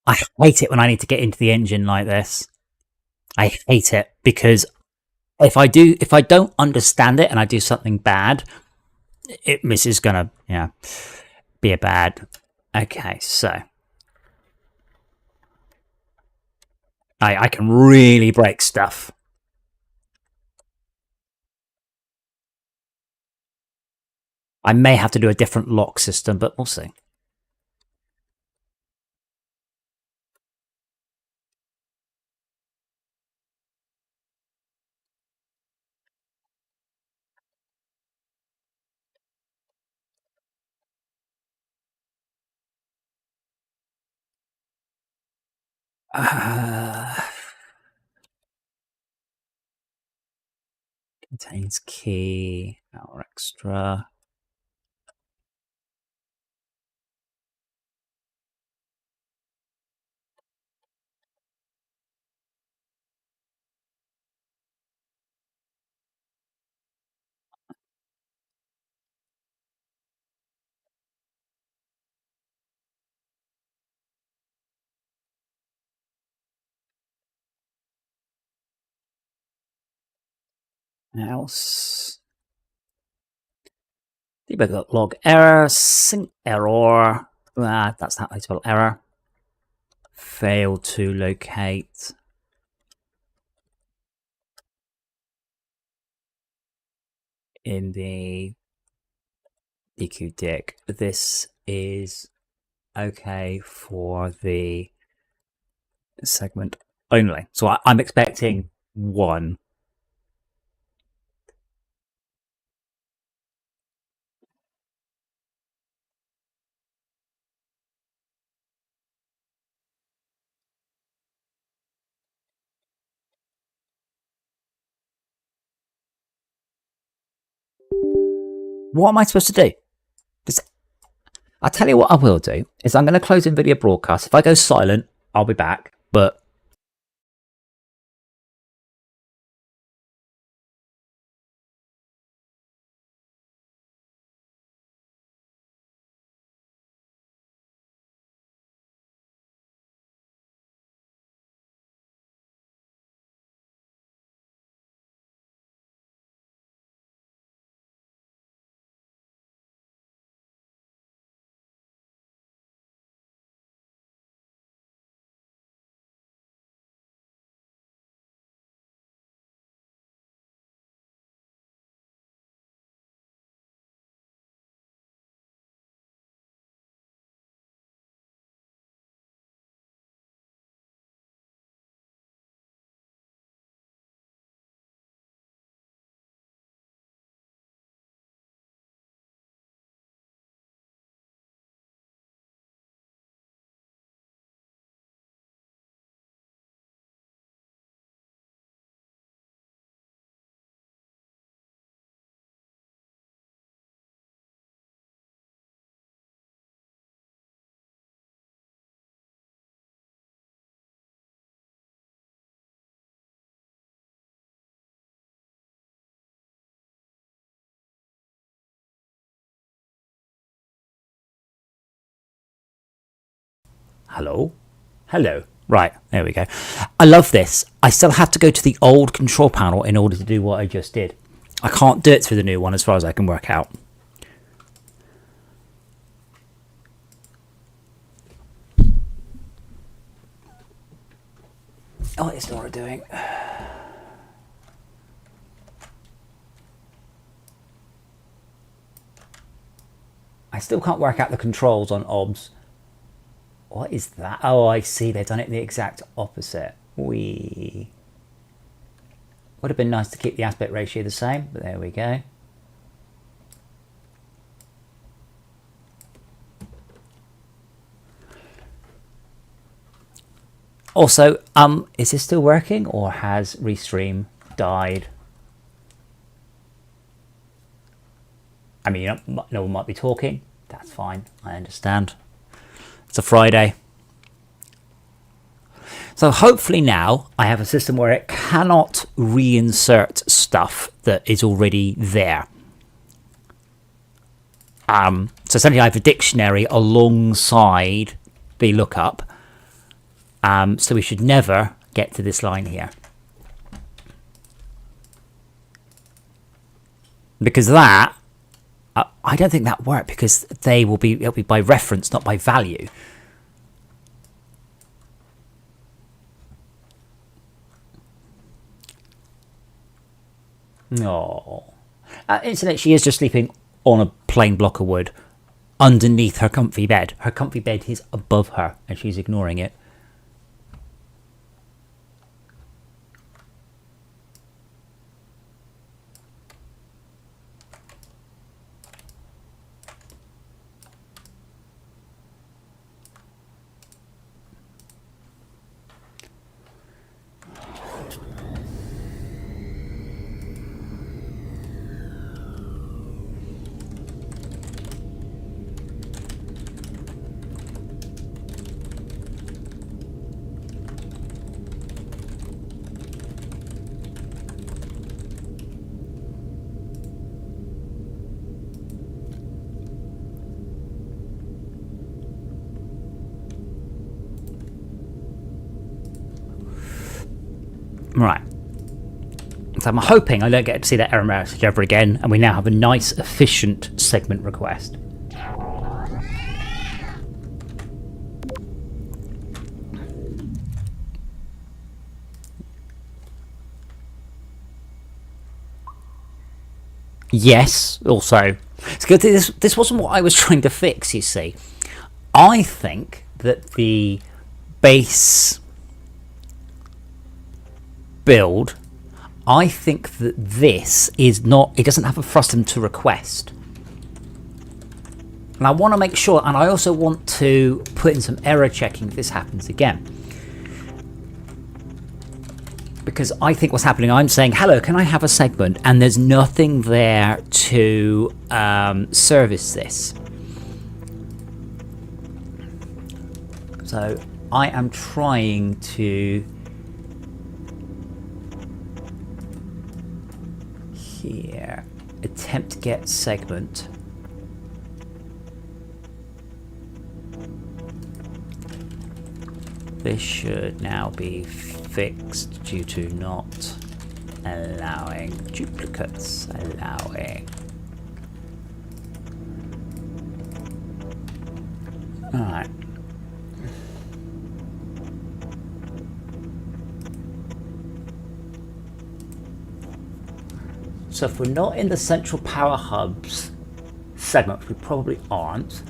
A: I hate it when I need to get into the engine like this. I hate it because if I don't understand it and I do something bad, this is gonna be a bad. Okay, so I can really break stuff. I may have to do a different lock system, but we'll see. Contains key, our extra. Else. Debug log error, sync error. That's not how to spell error. Fail to locate. In the DQ dick. This is okay for the segment only. So I'm expecting 1. What am I supposed to do? I'll tell you what I will do is I'm going to close NVIDIA broadcast. If I go silent, I'll be back. But hello? Hello. Right, there we go. I love this. I still have to go to the old control panel in order to do what I just did. I can't do it through the new one as far as I can work out. Oh, it's Laura doing. I still can't work out the controls on OBS. What is that? Oh, I see. They've done it the exact opposite. Would have been nice to keep the aspect ratio the same, but there we go. Also, is this still working or has Restream died? I mean, no one might be talking. That's fine. I understand. It's a Friday. So hopefully now I have a system where it cannot reinsert stuff that is already there. So essentially I have a dictionary alongside the lookup. So we should never get to this line here. Because that, I don't think that worked because it'll be by reference, not by value. No. Incidentally, she is just sleeping on a plain block of wood underneath her comfy bed. Her comfy bed is above her and she's ignoring it. Right. So I'm hoping I don't get to see that error message ever again, and we now have a nice, efficient segment request. Yes, also. This wasn't what I was trying to fix, you see. I think that the base build, I think that this is not, it doesn't have a frustum to request. And I want to make sure, and I also want to put in some error checking if this happens again. Because I think what's happening, I'm saying, hello, can I have a segment? And there's nothing there to service this. So I am trying to here attempt get segment. This should now be fixed due to not allowing duplicates. Allowing. Alright. So if we're not in the central power hubs segment, which we probably aren't.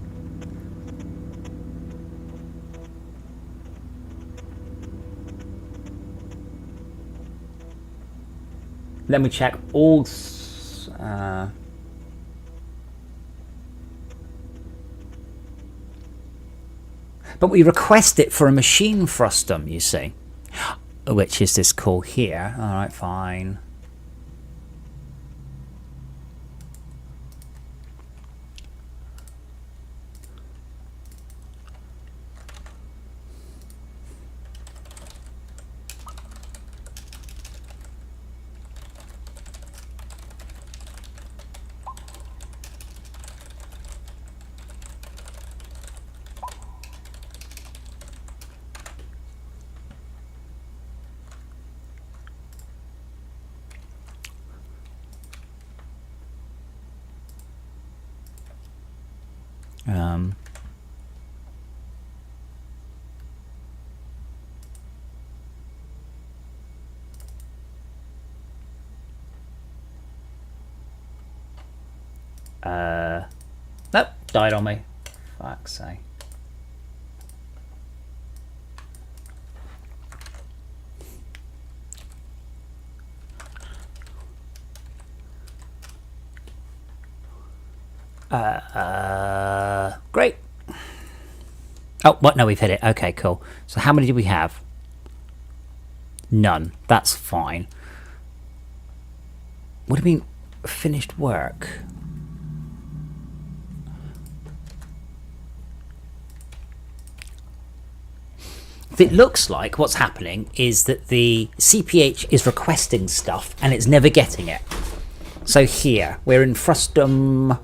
A: Then we check all. But we request it for a machine frustum, you see, which is this call here. All right, fine. Nope, died on me. Fuck's sake. Great. Oh, what? No, we've hit it. Okay, cool. So how many do we have? None. That's fine. What do you mean, finished work? It looks like what's happening is that the CPH is requesting stuff and it's never getting it. So here, we're in frustum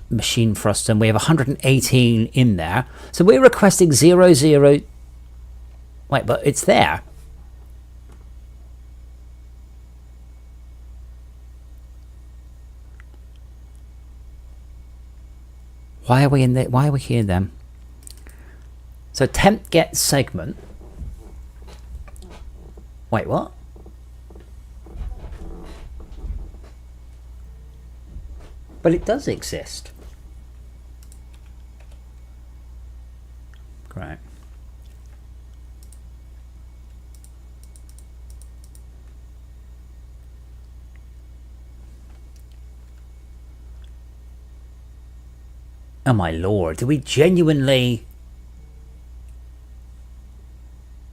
A: machine frustum. We have 118 in there. So we're requesting 00. Wait, but it's there. Why are we in there? Why are we here then? So temp get segment. Wait, what? But it does exist. Great. Oh my lord, do we genuinely...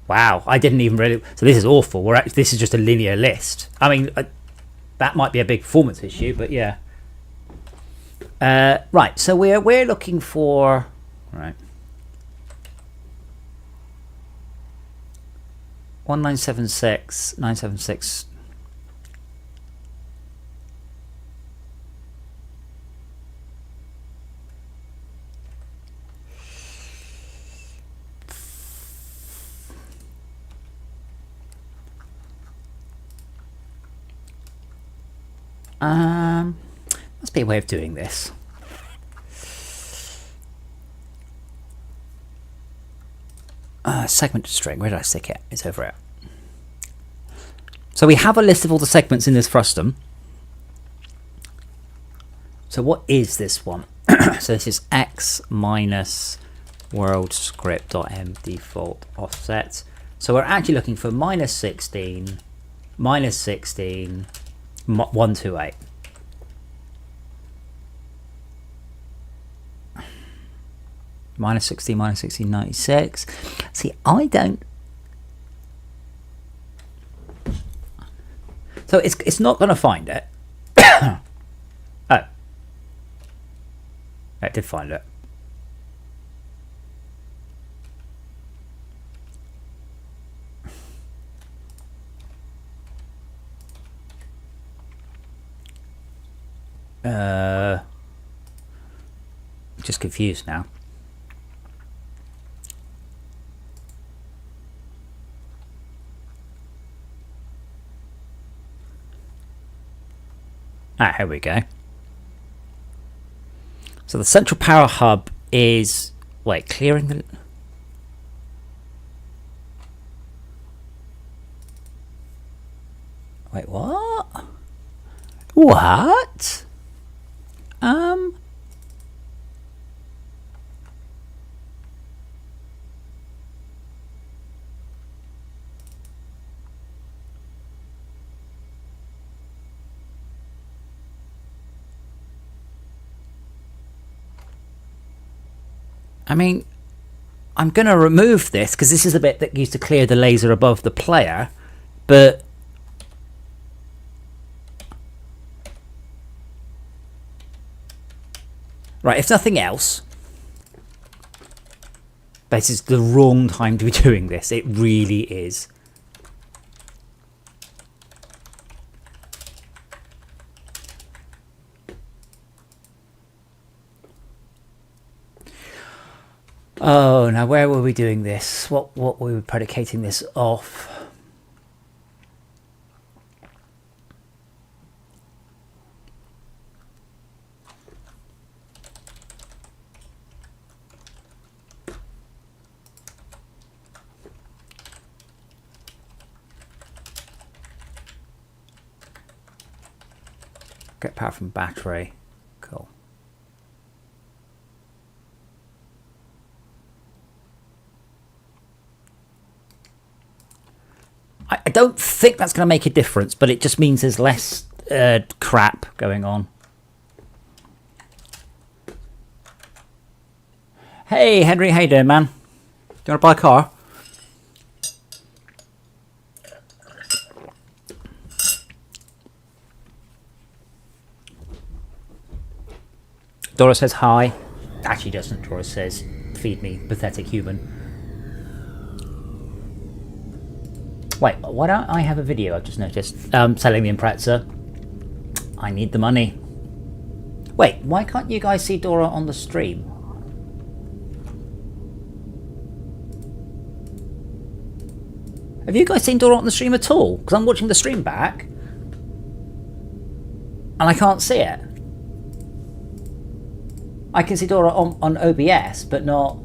A: Wow, I didn't even really... So this is awful. We're actually, this is just a linear list. I mean, that might be a big performance issue, but yeah. Right, so we're looking for... Right. 1976, 976...
B: Must be a way of doing this. Segment string, where did I stick it? It's over it. So we have a list of all the segments in this frustum. So what is this one? So this is x minus world script.m default offset. So we're actually looking for minus 16, 128. Minus 16, 96. See, I don't. So it's not going to find it. Oh, it did find it. Just confused now. Ah, here we go. So the central power hub is, wait, clearing the... Wait, what? What? I mean, I'm going to remove this because this is the bit that used to clear the laser above the player, but right, if nothing else, this is the wrong time to be doing this. It really is. Oh, now where were we doing this? What were we predicating this off? Get power from battery. Cool. I don't think that's going to make a difference, but it just means there's less crap going on. Hey, Henry, how you doing, man? Do you want to buy a car? Dora says hi. Actually doesn't. Dora says, feed me, pathetic human. Wait, why don't I have a video? I've just noticed. Selling the Impreza. I need the money. Wait, why can't you guys see Dora on the stream? Have you guys seen Dora on the stream at all? Because I'm watching the stream back and I can't see it. I can see Dora on OBS, but not...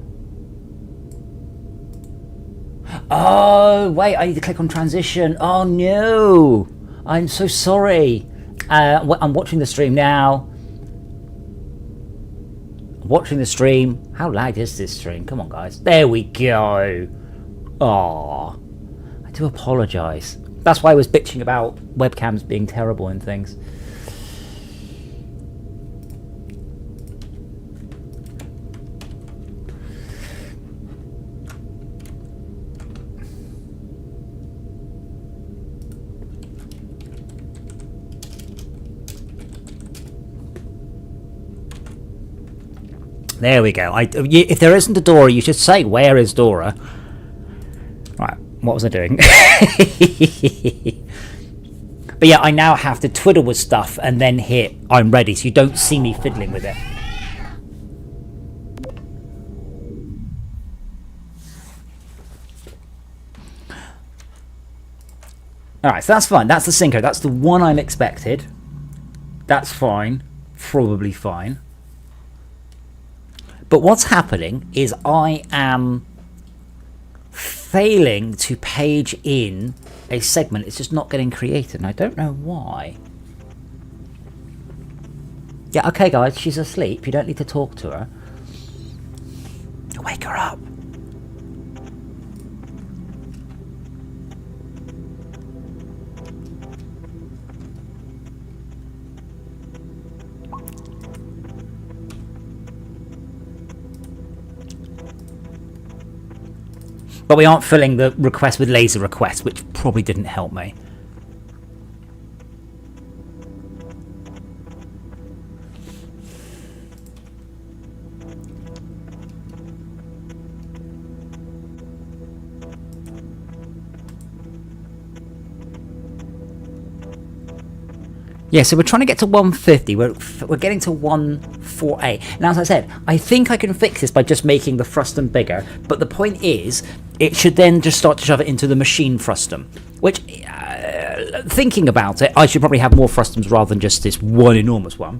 B: Oh, wait, I need to click on transition. Oh, no. I'm so sorry. I'm watching the stream now. I'm watching the stream. How loud is this stream? Come on, guys. There we go. Oh, I do apologise. That's why I was bitching about webcams being terrible and things. There we go. If there isn't a Dora, you should say, where is Dora? Right, what was I doing? But yeah, I now have to twiddle with stuff and then hit I'm ready, so you don't see me fiddling with it. Alright, so that's fine. That's the synchro. That's the one I'm expected. That's fine. Probably fine. But what's happening is I am failing to page in a segment. It's just not getting created, and I don't know why. Yeah, okay, guys, she's asleep. You don't need to talk to her. Wake her up. But we aren't filling the request with laser requests, which probably didn't help me. Yeah, so we're trying to get to 150. We're getting to 148. Now, as I said, I think I can fix this by just making the frustum bigger. But the point is, it should then just start to shove it into the machine frustum. Which, thinking about it, I should probably have more frustums rather than just this one enormous one.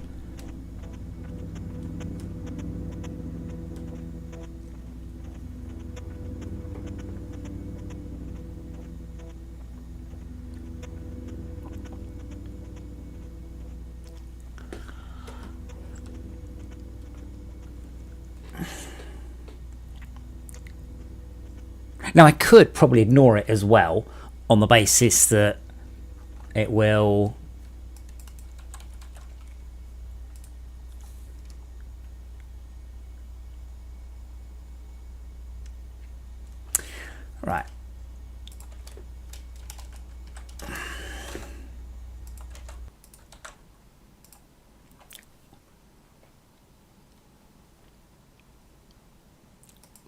B: Now, I could probably ignore it as well on the basis that it will... Right.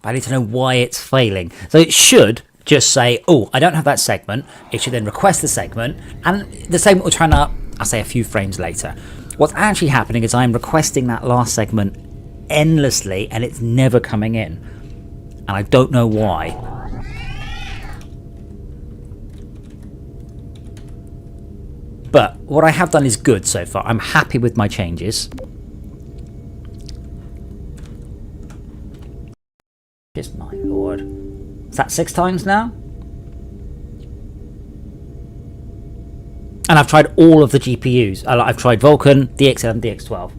B: I need to know why it's failing. So it should just say, oh, I don't have that segment. It should then request the segment, and the segment will turn up, I'll say, a few frames later. What's actually happening is I'm requesting that last segment endlessly, and it's never coming in. And I don't know why. But what I have done is good so far. I'm happy with my changes. Just my lord. Is that 6 times now? And I've tried all of the GPUs. I've tried Vulkan, DX11, DX12.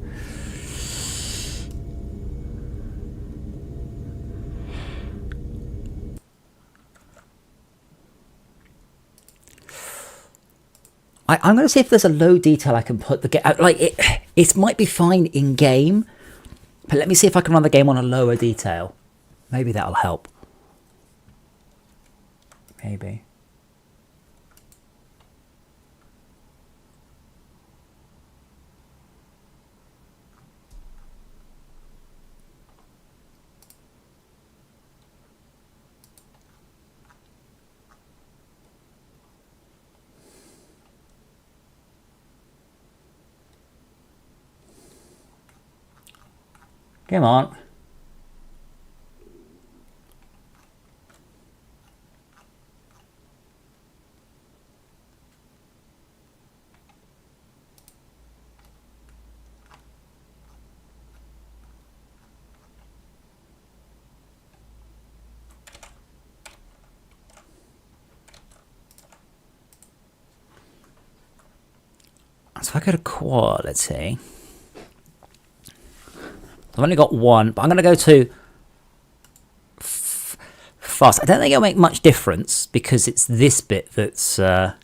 B: I'm going to see if there's a low detail I can put the game. Like it might be fine in game, but let me see if I can run the game on a lower detail. Maybe that'll help. Maybe. Come on. So if I go to quality, I've only got one, but I'm going to go to fast. I don't think it'll make much difference because it's this bit that's so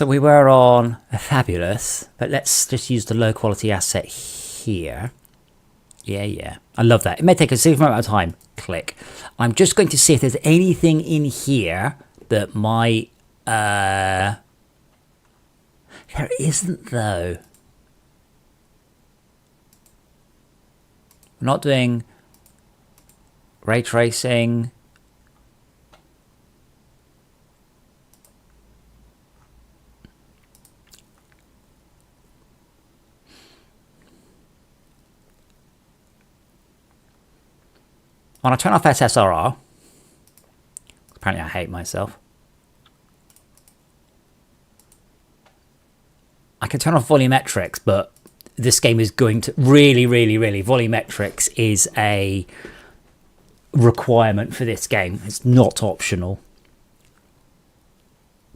B: we were on a fabulous, but let's just use the low quality asset here. Yeah. I love that. It may take a significant amount of time. Click. I'm just going to see if there's anything in here that might... There isn't, though. We're not doing ray tracing. When I turn off SSRR, apparently I hate myself, I can turn off volumetrics, but this game is going to really, volumetrics is a requirement for this game. It's not optional.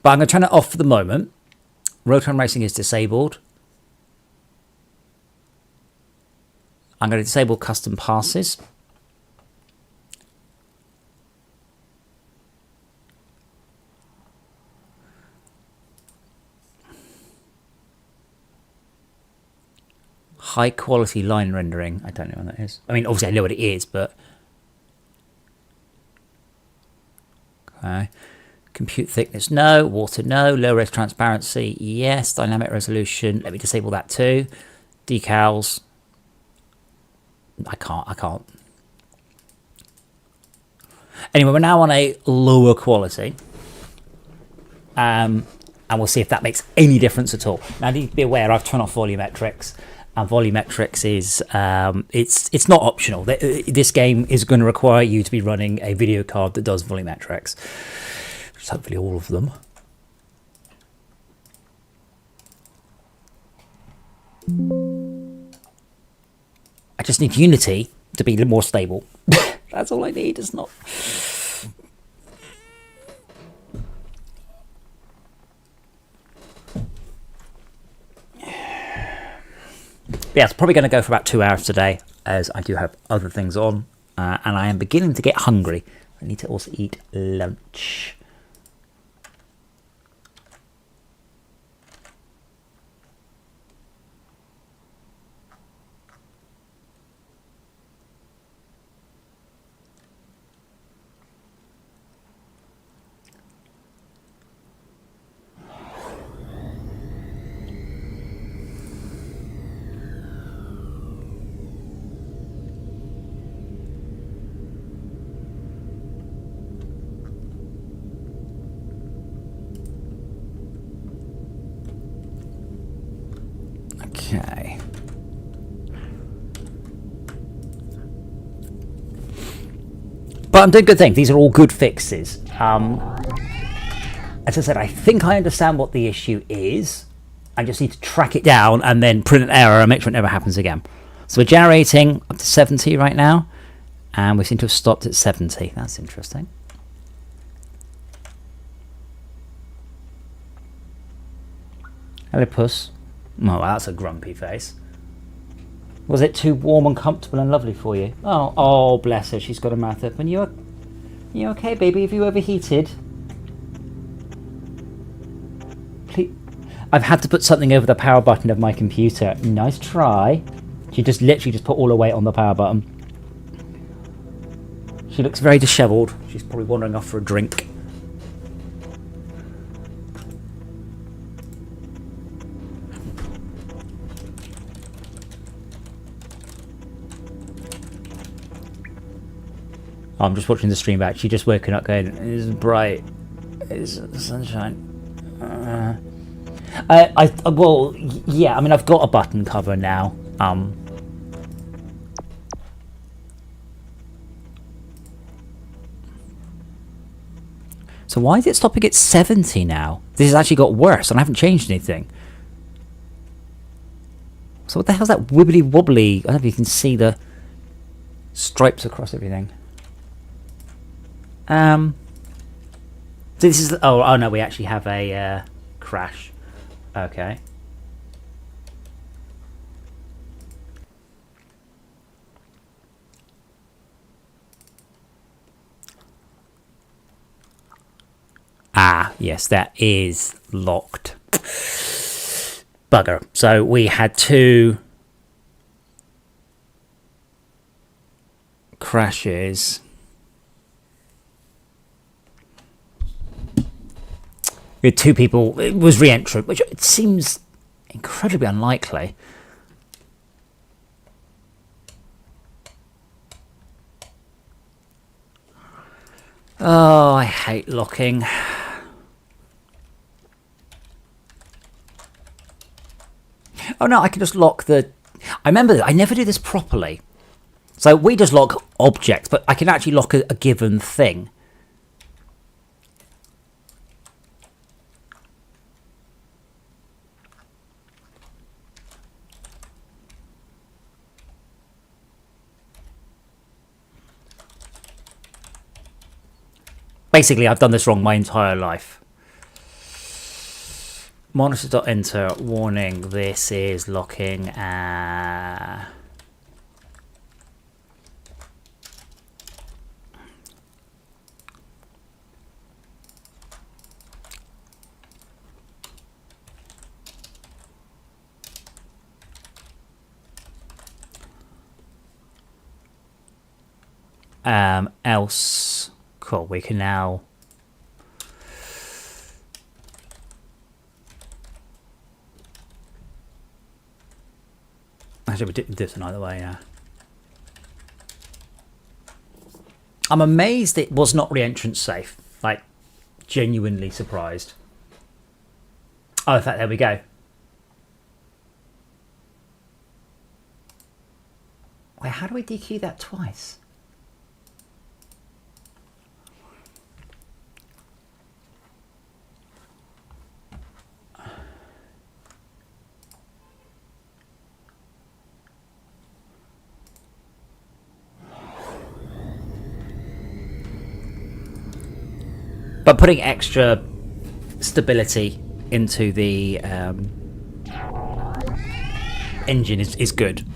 B: But I'm going to turn it off for the moment. Road racing is disabled. I'm going to disable custom passes. High quality line rendering. I don't know what that is. I mean, obviously I know what it is, but... Okay. Compute thickness, no. Water, no. Low res transparency, yes. Dynamic resolution, let me disable that too. Decals. I can't. Anyway, we're now on a lower quality. And we'll see if that makes any difference at all. Now, I need to be aware I've turned off volumetrics. And volumetrics is, it's not optional. This game is going to require you to be running a video card that does volumetrics. Which is hopefully all of them. I just need Unity to be a little more stable. That's all I need. It's not... Yeah, it's probably going to go for about 2 hours today, as I do have other things on, and I am beginning to get hungry. I need to also eat lunch. Okay. But I'm doing good things. These are all good fixes. As I said, I think I understand what the issue is. I just need to track it down and then print an error and make sure it never happens again. So we're generating up to 70 right now, and we seem to have stopped at 70. That's interesting. Hello, Puss. Oh, that's a grumpy face. Was it too warm and comfortable and lovely for you? Oh, bless her. She's got a mouth open. You okay, baby? Have you overheated? Please. I've had to put something over the power button of my computer. Nice try. She just literally just put all her weight on the power button. She looks very dishevelled. She's probably wandering off for a drink. I'm just watching the stream back. She just woken up going, it's bright. It's sunshine. Well, yeah, I mean, I've got a button cover now. So why is it stopping at 70 now? This has actually got worse and I haven't changed anything. So what the hell's that wibbly wobbly? I don't know if you can see the stripes across everything. So this is... Oh no, we actually have a crash. Okay. Ah, yes, that is locked. Bugger. So we had 2 crashes. We had 2 people. It was re-entrant, which it seems incredibly unlikely. Oh, I hate locking. Oh no, I can just lock the... I remember that I never do this properly. So we just lock objects, but I can actually lock a given thing. Basically, I've done this wrong my entire life. Monitor.enter, warning, this is locking. Else, cool, we can now actually we didn't do this another way. Yeah, I'm amazed it was not re-entrance safe, like genuinely surprised. Oh, in fact, there we go. Wait, how do we DQ that twice? But putting extra stability into the engine is good.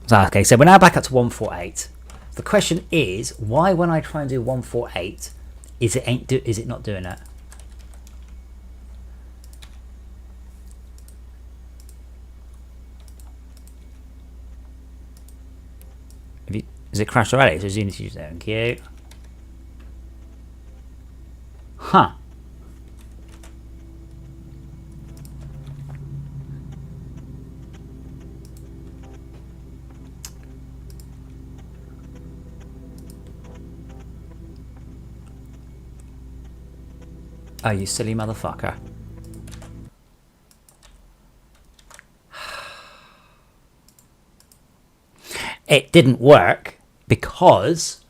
B: So, okay, so we're now back up to 148. The question is, why when I try and do 148, is it not doing it? Is it crashed already? So Unity, thank you. Huh. Oh, you silly motherfucker. It didn't work because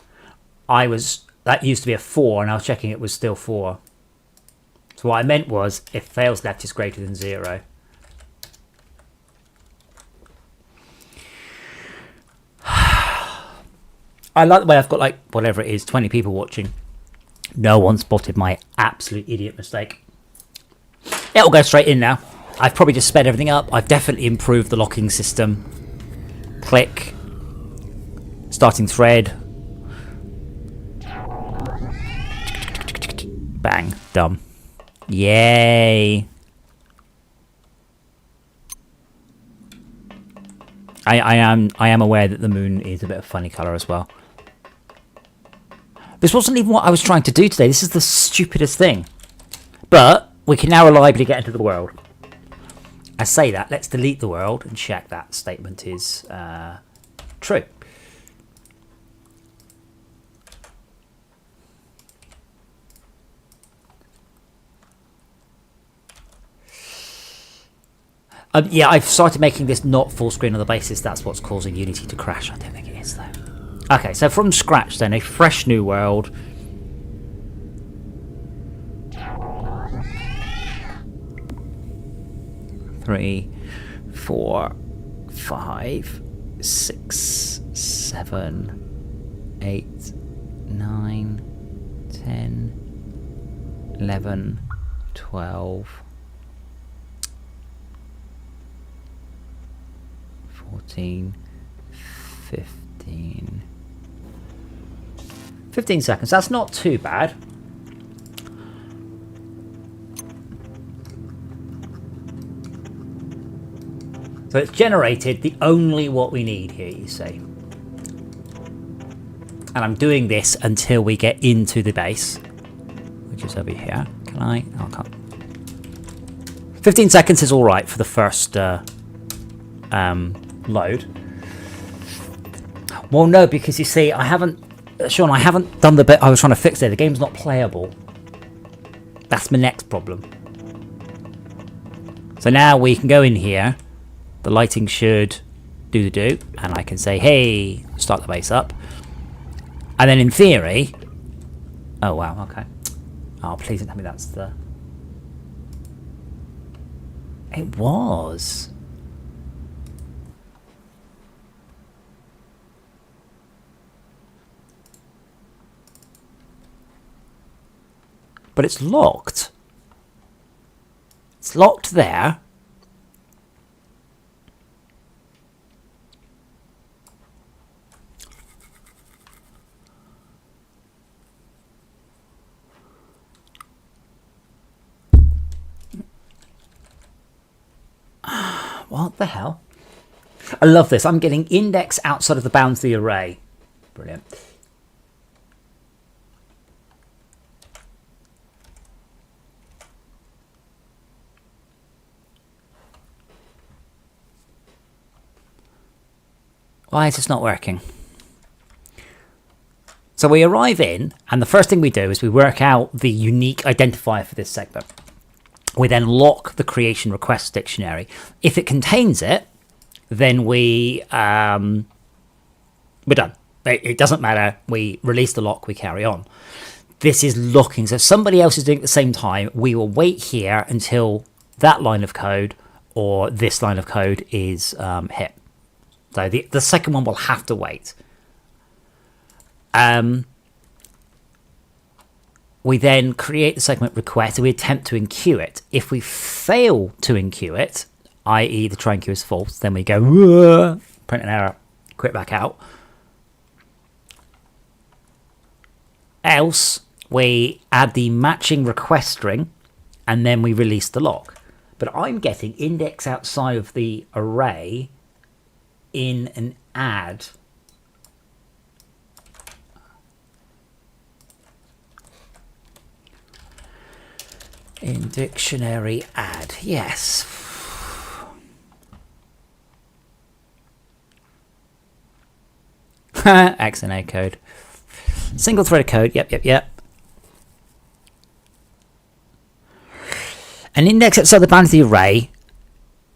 B: that used to be a 4 and I was checking it was still 4. So what I meant was if fails left is greater than 0. I like the way I've got like whatever it is, 20 people watching. No one spotted my absolute idiot mistake. It'll go straight in now. I've probably just sped everything up. I've definitely improved the locking system. Click. Starting thread. Bang. Done. Yay. I am aware that the moon is a bit of a funny colour as well. This wasn't even what I was trying to do today. This is the stupidest thing. But we can now reliably get into the world. I say that. Let's delete the world and check that statement is true. Yeah, I've started making this not full screen on the basis that's what's causing Unity to crash. I don't think it is, though. Okay, so from scratch then, a fresh new world. Three, 4, 5, 6, 7, 8, 9, 10, 11, 12, 14, 15. 15 seconds, that's not too bad. So it's generated the only what we need here, you see. And I'm doing this until we get into the base, which is over here. Can I? Oh, I can't. 15 seconds is alright for the first load. Well, no, because you see, Sean, I haven't done the bit I was trying to fix there. The game's not playable. That's my next problem. So now we can go in here. The lighting should do, and I can say, hey, start the base up. And then in theory, oh wow, okay. Oh, please don't tell me that's the... It was. But it's locked. It's locked there. What the hell? I love this. I'm getting index outside of the bounds of the array. Brilliant. Why is this not working? So we arrive in, and the first thing we do is we work out the unique identifier for this segment. We then lock the creation request dictionary. If it contains it, then we're done. It doesn't matter. We release the lock, we carry on. This is locking. So if somebody else is doing it at the same time, we will wait here until that line of code or this line of code is hit. So the second one will have to wait. We then create the segment request and we attempt to enqueue it. If we fail to enqueue it, i.e. the try enqueue is false, then we go, print an error, quit back out. Else, we add the matching request string and then we release the lock. But I'm getting index outside of the array in an add. In dictionary add, yes. X and A code. Single threaded code, yep. An index outside the bound of the array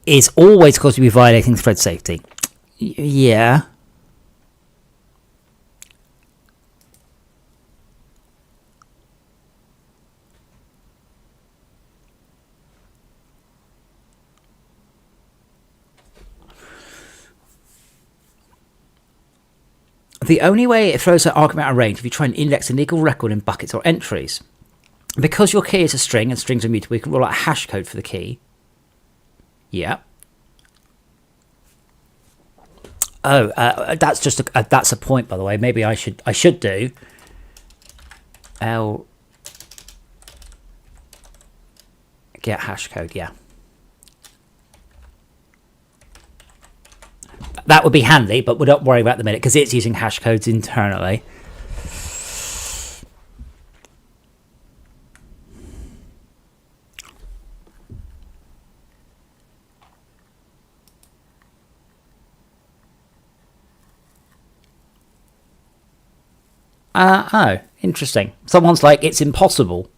B: is always going to be violating thread safety. Yeah. The only way it throws that argument out of range if you try and index a legal record in buckets or entries. Because your key is a string and strings are mutable, we can roll out a hash code for the key. Yeah. Oh, that's just that's a point, by the way. Maybe I should do L get hash code. Yeah. That would be handy, but we don't worry about the minute because it's using hash codes internally. Oh, interesting. Someone's like, it's impossible.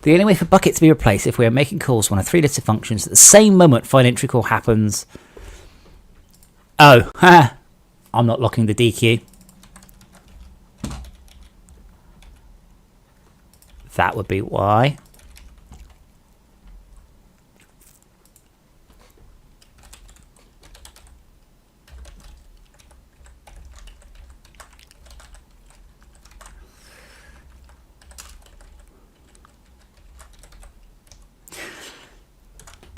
B: The only way for bucket to be replaced if we are making calls on a three-listed functions at the same moment find entry call happens. Oh, I'm not locking the DQ. That would be why.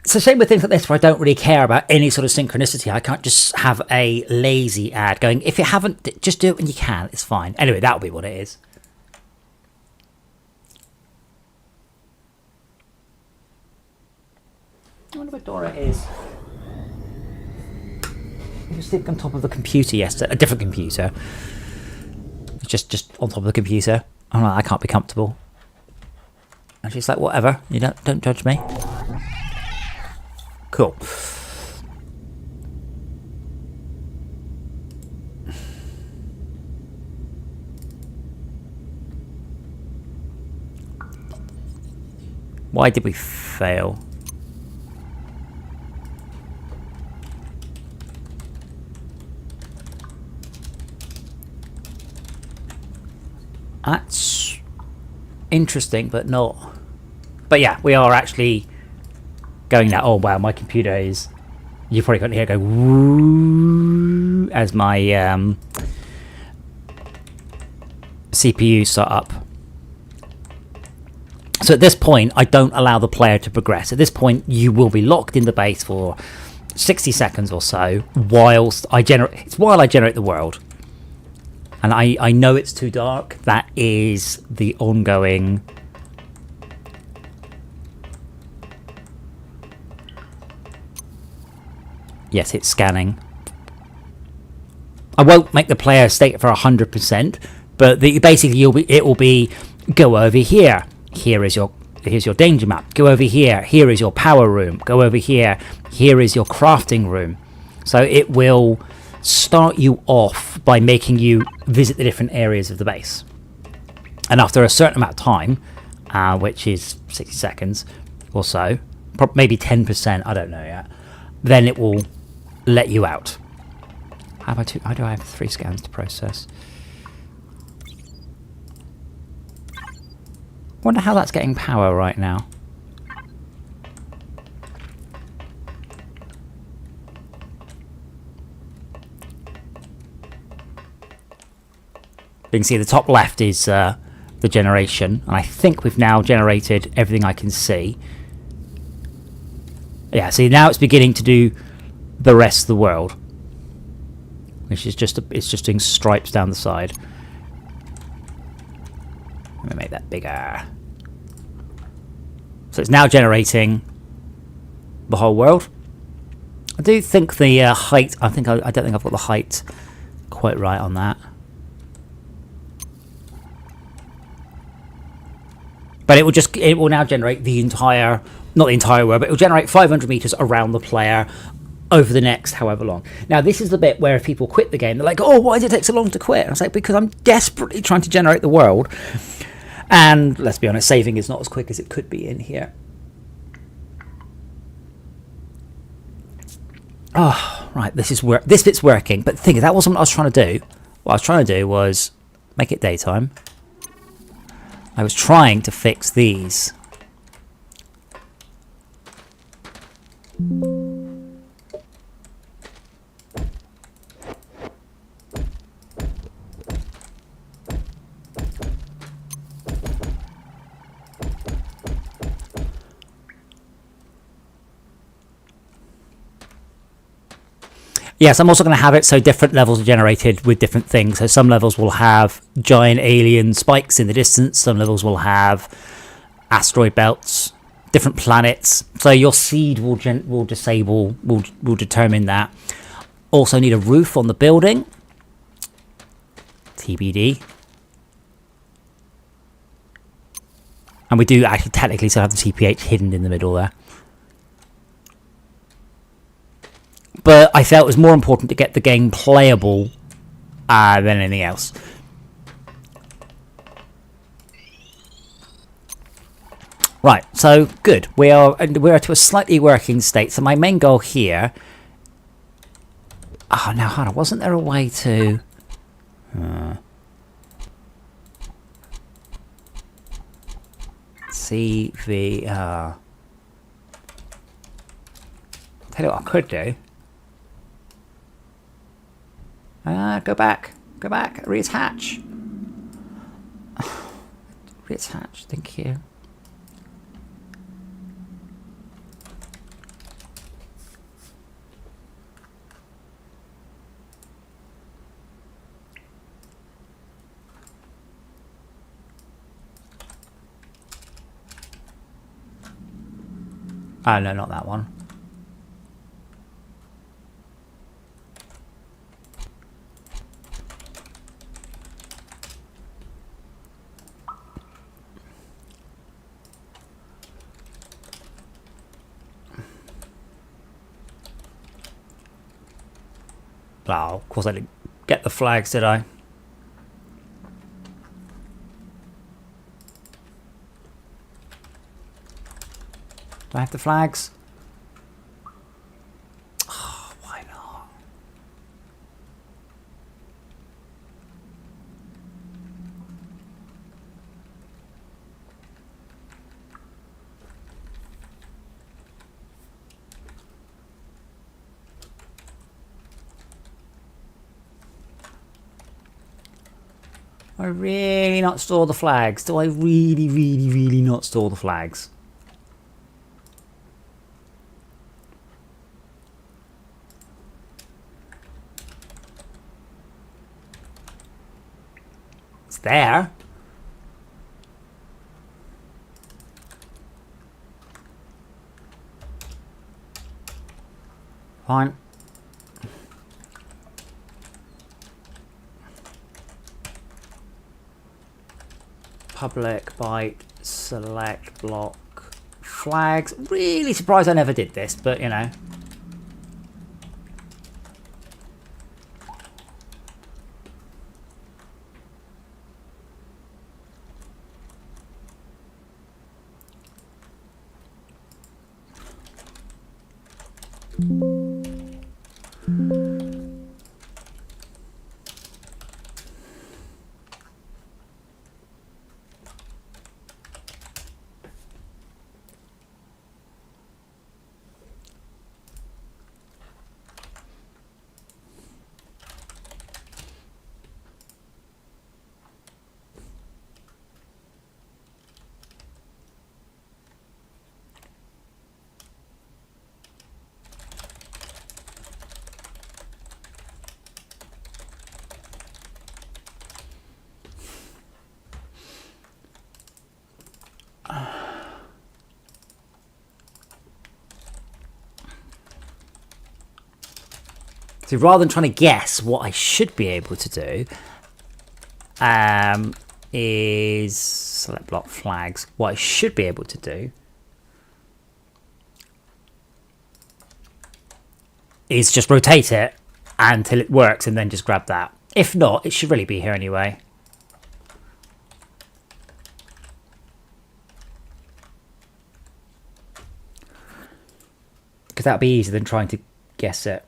B: It's a shame with things like this where I don't really care about any sort of synchronicity. I can't just have a lazy ad going, if you haven't, just do it when you can. It's fine. Anyway, that'll be what it is. I wonder where Dora is. He was sitting on top of the computer yesterday. A different computer. Just on top of the computer. I'm like, I can't be comfortable. And she's like, whatever. You don't judge me. Cool. Why did we fail? That's interesting, but not. But yeah, we are actually going now. Oh wow, my computer is. You probably couldn't hear it go woo as my CPU start up. So at this point, I don't allow the player to progress. At this point, you will be locked in the base for 60 seconds or so whilst I generate. It's while I generate the world. And I know it's too dark. That is the ongoing. Yes, it's scanning. I won't make the player state for 100%, but basically it will be go over here. Here's your danger map. Go over here. Here is your power room. Go over here. Here is your crafting room. So it will start you off by making you visit the different areas of the base. And after a certain amount of time, which is 60 seconds or so, maybe 10%, I don't know yet, then it will let you out. How do I have 3 scans to process? Wonder how that's getting power right now. You can see the top left is the generation, and I think we've now generated everything I can see. Yeah, see now it's beginning to do the rest of the world, which is it's just doing stripes down the side. Let me make that bigger. So it's now generating the whole world. I do think the height. I don't think I've got the height quite right on that. But it will now generate the entire, not the entire world, but it will generate 500 meters around the player over the next however long. Now this is the bit where if people quit the game, they're like, oh, why did it take so long to quit? And I was like, because I'm desperately trying to generate the world. And let's be honest, saving is not as quick as it could be in here. Oh, right, this bit's working. But the thing is, that wasn't what I was trying to do. What I was trying to do was make it daytime. I was trying to fix these. Yes, I'm also going to have it so different levels are generated with different things. So some levels will have giant alien spikes in the distance. Some levels will have asteroid belts, different planets. So your seed will determine that. Also need a roof on the building. TBD. And we do actually technically still have the TPH hidden in the middle there. But I felt it was more important to get the game playable than anything else. Right, so good. We are to a slightly working state. So my main goal here. Oh, now hold on. Wasn't there a way to? CVR. Tell you what I could do. Go back, reattach. Reattach, thank you. Oh no, not that one. Oh, of course I didn't get the flags, did I? Do I have the flags? Oh, why not? I really not store the flags? Do I really, really, really not store the flags? It's there. Fine. Public, byte, select, block, flags. Really surprised I never did this, but you know. So rather than trying to guess what I should be able to do, is select block flags. What I should be able to do is just rotate it until it works and then just grab that. If not, it should really be here anyway. Because that would be easier than trying to guess it.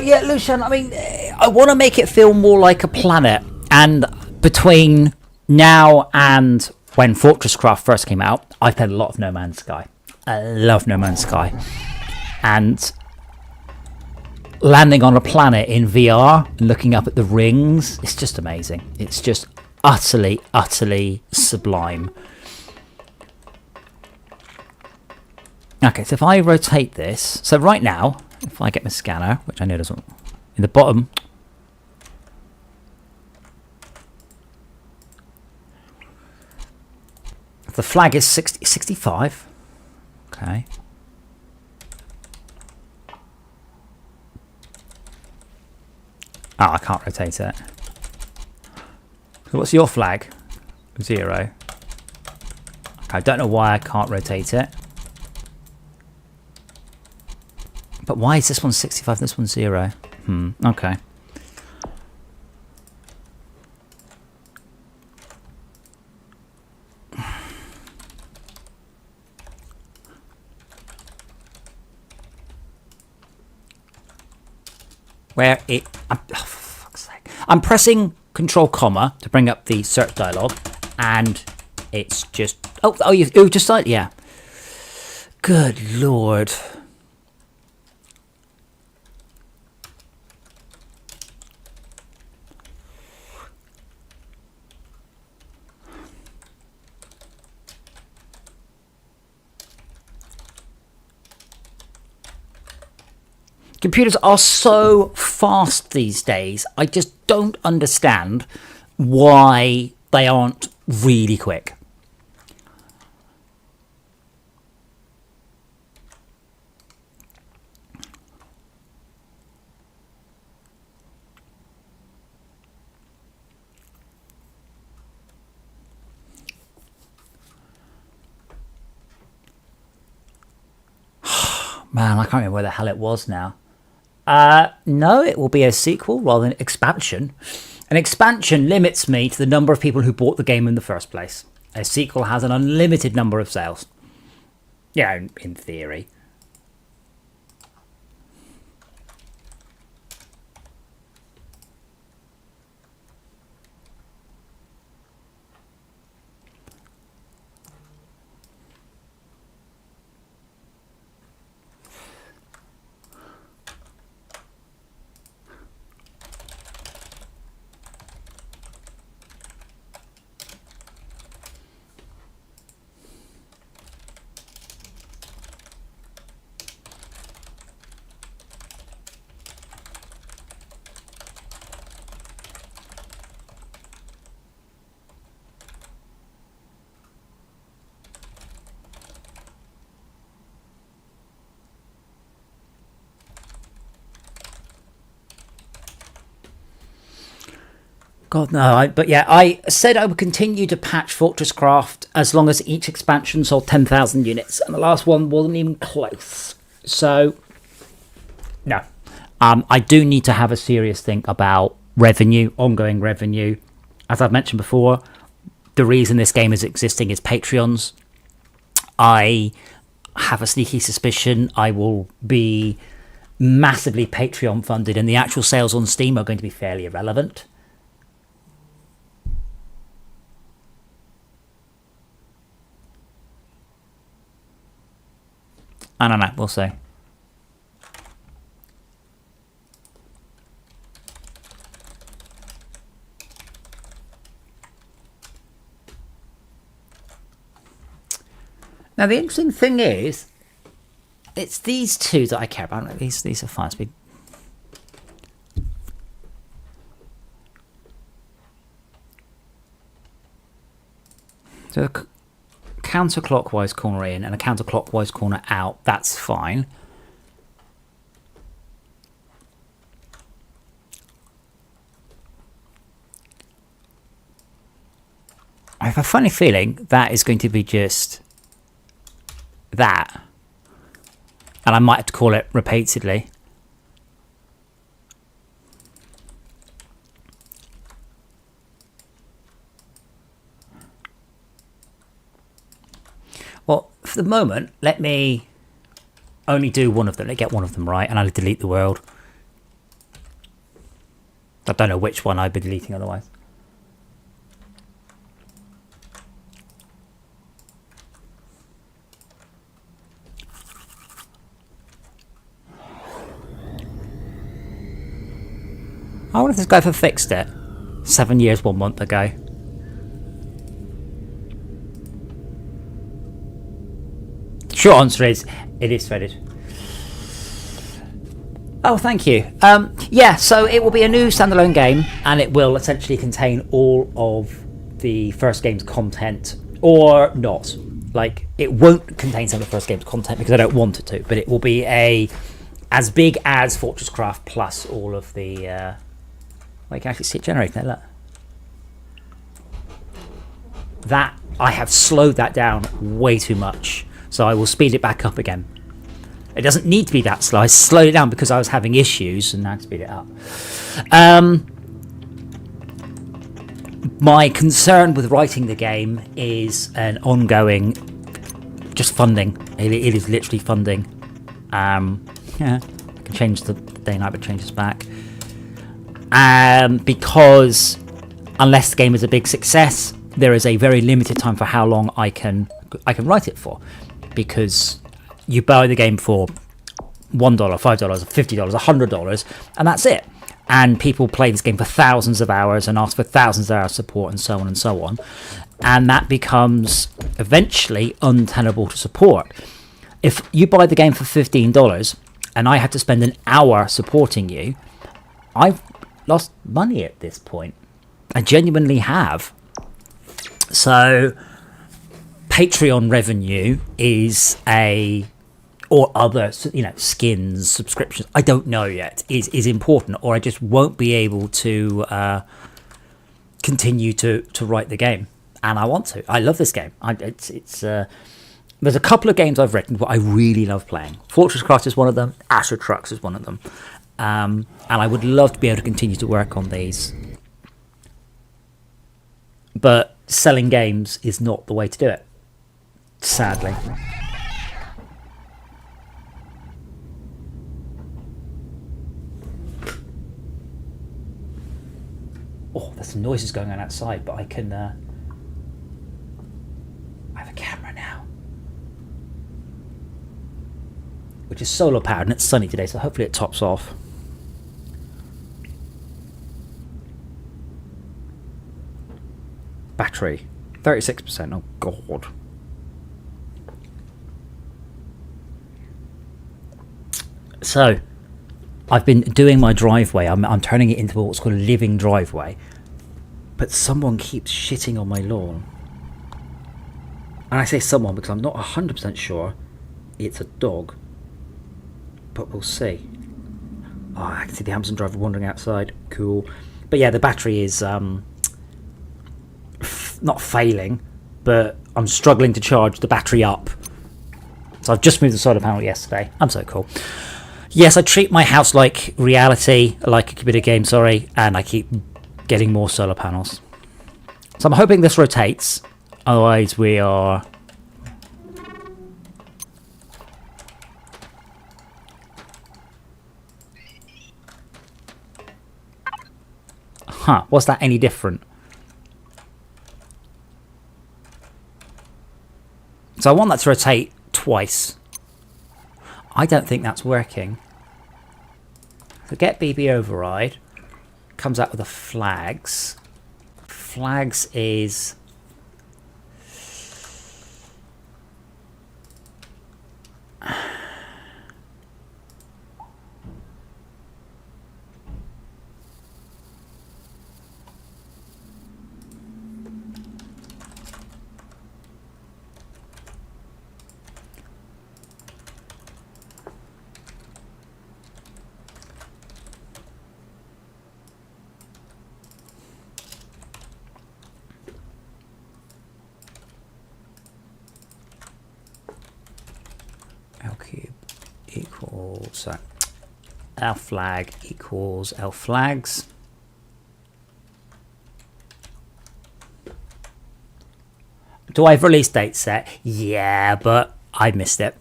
B: Yeah, Lucian, I mean, I want to make it feel more like a planet. And between now and when FortressCraft first came out, I've played a lot of No Man's Sky. I love No Man's Sky. And landing on a planet in VR and looking up at the rings, it's just amazing. It's just utterly, utterly sublime. Okay, so if I rotate this, so right now, if I get my scanner, which I know doesn't, in the bottom, the flag is 65. Okay. Oh, I can't rotate it. So what's your flag? 0. Okay, I don't know why I can't rotate it. But why is this one 65 and this one 0? Okay. Where it... oh, for fuck's sake. I'm pressing Control comma to bring up the search dialog, and it's just... Oh, you just started? Yeah. Good lord. Computers are so fast these days. I just don't understand why they aren't really quick. Man, I can't remember where the hell it was now. No, it will be a sequel rather than expansion. An expansion limits me to the number of people who bought the game in the first place. A sequel has an unlimited number of sales. Yeah, in theory. God no, but yeah, I said I would continue to patch FortressCraft as long as each expansion sold 10,000 units, and the last one wasn't even close. So, no. I do need to have a serious think about revenue, ongoing revenue. As I've mentioned before, the reason this game is existing is Patreons. I have a sneaky suspicion I will be massively Patreon funded, and the actual sales on Steam are going to be fairly irrelevant. I don't know, we'll see. Now the interesting thing is, it's these two that I care about. These are fine. So counterclockwise corner in and a counterclockwise corner out, that's fine. I have a funny feeling that is going to be just that. And I might have to call it repeatedly. Well, for the moment, let me only do one of them. Let me get one of them right, and I'll delete the world. I don't know which one I'd be deleting otherwise. I wonder if this guy ever fixed it. 7 years, 1 month ago. Short answer is, it is threaded. Oh, thank you. Yeah, so it will be a new standalone game, and it will essentially contain all of the first game's content, or not. Like, it won't contain some of the first game's content because I don't want it to, but it will be as big as FortressCraft plus all of the... well, you can actually see it generating there, look. That, I have slowed that down way too much, so I will speed it back up again. It doesn't need to be that slow. I slowed it down because I was having issues, and now I can speed it up. My concern with writing the game is an ongoing, just funding. It is literally funding. Yeah, I can change the day and night, but change this back. Because unless the game is a big success, there is a very limited time for how long I can write it for, because you buy the game for $1, $5, $50, $100, and that's it. And people play this game for thousands of hours and ask for thousands of hours of support, and so on and so on. And that becomes eventually untenable to support. If you buy the game for $15 and I had to spend an hour supporting you, I've lost money at this point. I genuinely have. So Patreon revenue is or other, skins, subscriptions, I don't know yet, is important, or I just won't be able to continue to write the game. And I want to. I love this game. There's a couple of games I've written what I really love playing. FortressCraft is one of them. Asher Trucks is one of them. And I would love to be able to continue to work on these. But selling games is not the way to do it, sadly. Oh, there's some noises going on outside, but I can... I have a camera now, which is solar powered, and it's sunny today, so hopefully it tops off. Battery 36%. Oh god. So I've been doing my driveway. I'm turning it into what's called a living driveway, but someone keeps shitting on my lawn. And I say someone because I'm not 100% sure it's a dog, but we'll see. Oh, I can see the Amazon driver wandering outside. Cool. But yeah, the battery is not failing, but I'm struggling to charge the battery up. So I've just moved the solar panel yesterday. I'm so cool. Yes, I treat my house like reality, like a computer game, sorry, and I keep getting more solar panels. So I'm hoping this rotates, otherwise we are... Huh, was that any different? So I want that to rotate twice. I don't think that's working. So get BB override. Comes out with the flags. Flags is... L cube equals... So L flag equals L flags. Do I have release date set? Yeah, but I missed it.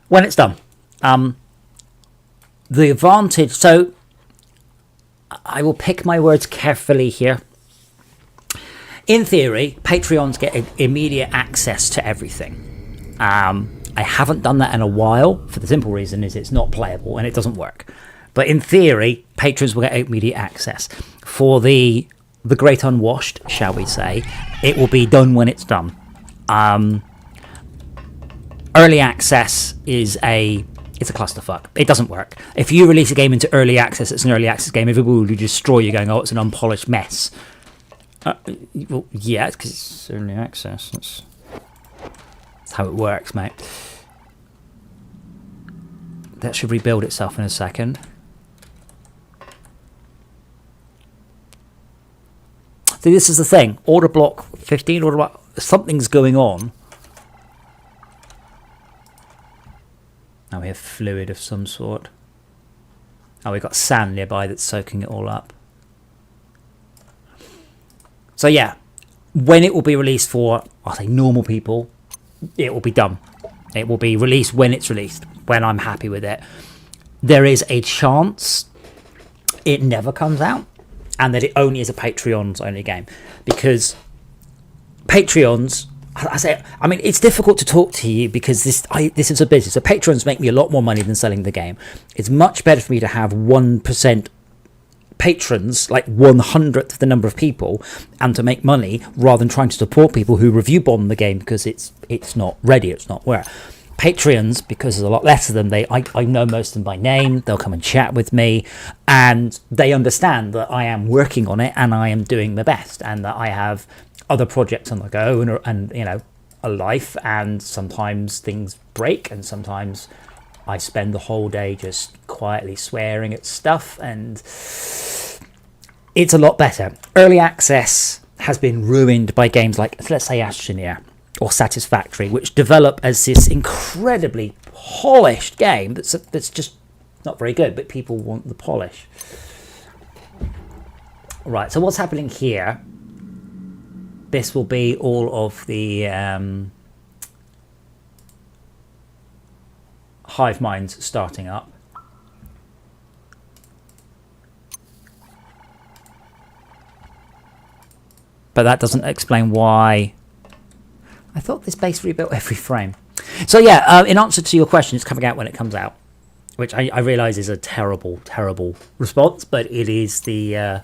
B: When it's done. The advantage... So, I will pick my words carefully here. In theory, Patreons get immediate access to everything. I haven't done that in a while, for the simple reason is it's not playable and it doesn't work. But in theory, patrons will get immediate access. For the Great Unwashed, shall we say, it will be done when it's done. Early access is it's a clusterfuck. It doesn't work. If you release a game into early access, it's an early access game. Everybody will destroy you, going, "Oh, it's an unpolished mess." Well, yeah, because it's early access. That's how it works, mate. That should rebuild itself in a second. See, this is the thing. Order block 15, order block... Something's going on. Now we have fluid of some sort. Oh, we've got sand nearby that's soaking it all up. So yeah, when it will be released for, I'll say normal people, it will be done. It will be released when it's released, when I'm happy with it. There is a chance it never comes out, and that it only is a Patreon's only game, because Patreons, I mean, it's difficult to talk to you because this is a business. So Patreons make me a lot more money than selling the game. It's much better for me to have 1% patrons, like 1/100th of the number of people, and to make money rather than trying to support people who review bomb the game because it's not ready, it's not where. Patreons, because there's a lot less of them, I know most of them by name. They'll come and chat with me, and they understand that I am working on it and I am doing the best, and that I have other projects on the go, and you know, a life, and sometimes things break, and sometimes I spend the whole day just quietly swearing at stuff, and it's a lot better. Early access has been ruined by games like, let's say, Astroneer or Satisfactory, which develop as this incredibly polished game that's just not very good, but people want the polish. Right, so what's happening here? This will be all of the hive minds starting up. But that doesn't explain why. I thought this base rebuilt every frame. So yeah, in answer to your question, it's coming out when it comes out, which I realise is a terrible, terrible response, but it is the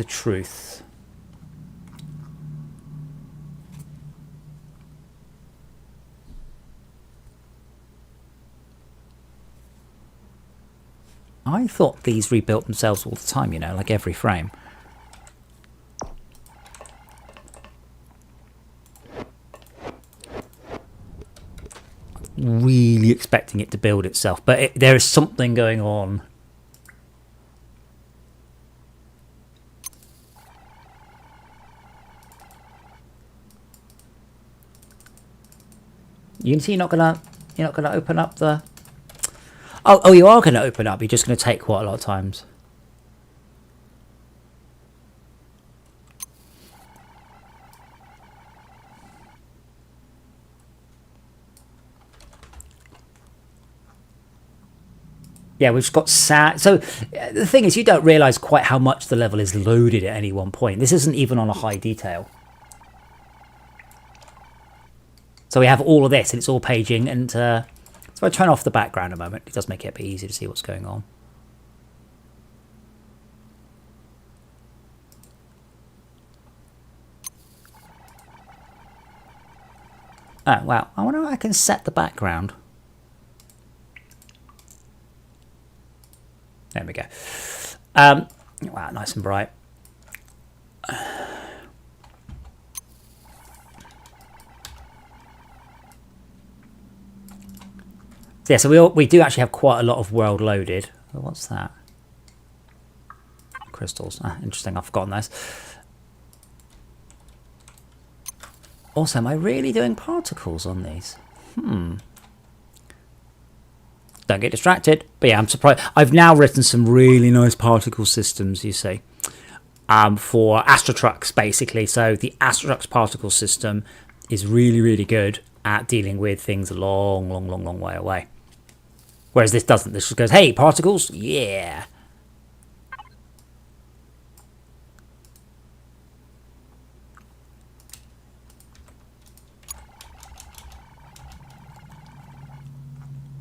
B: truth. I thought these rebuilt themselves all the time, you know, like every frame. Really expecting it to build itself, but there is something going on. Unity, you're not gonna open up the... Oh, you are gonna open up. You're just gonna take quite a lot of times. Yeah, we've got sand. So the thing is, you don't realise quite how much the level is loaded at any one point. This isn't even on a high detail. So we have all of this, and it's all paging. And so I turn off the background a moment. It does make it a bit easier to see what's going on. Oh, wow. I wonder if I can set the background. There we go. Wow, nice and bright. Yeah, so we do actually have quite a lot of world loaded. Oh, what's that? Crystals. Ah, interesting. I've forgotten those. Also, am I really doing particles on these? Don't get distracted. But yeah, I'm surprised. I've now written some really nice particle systems, you see, for Astrotrucks, basically. So the Astrotrucks particle system is really, really good at dealing with things a long, long, long, long way away. Whereas this doesn't. This just goes, hey, particles, yeah.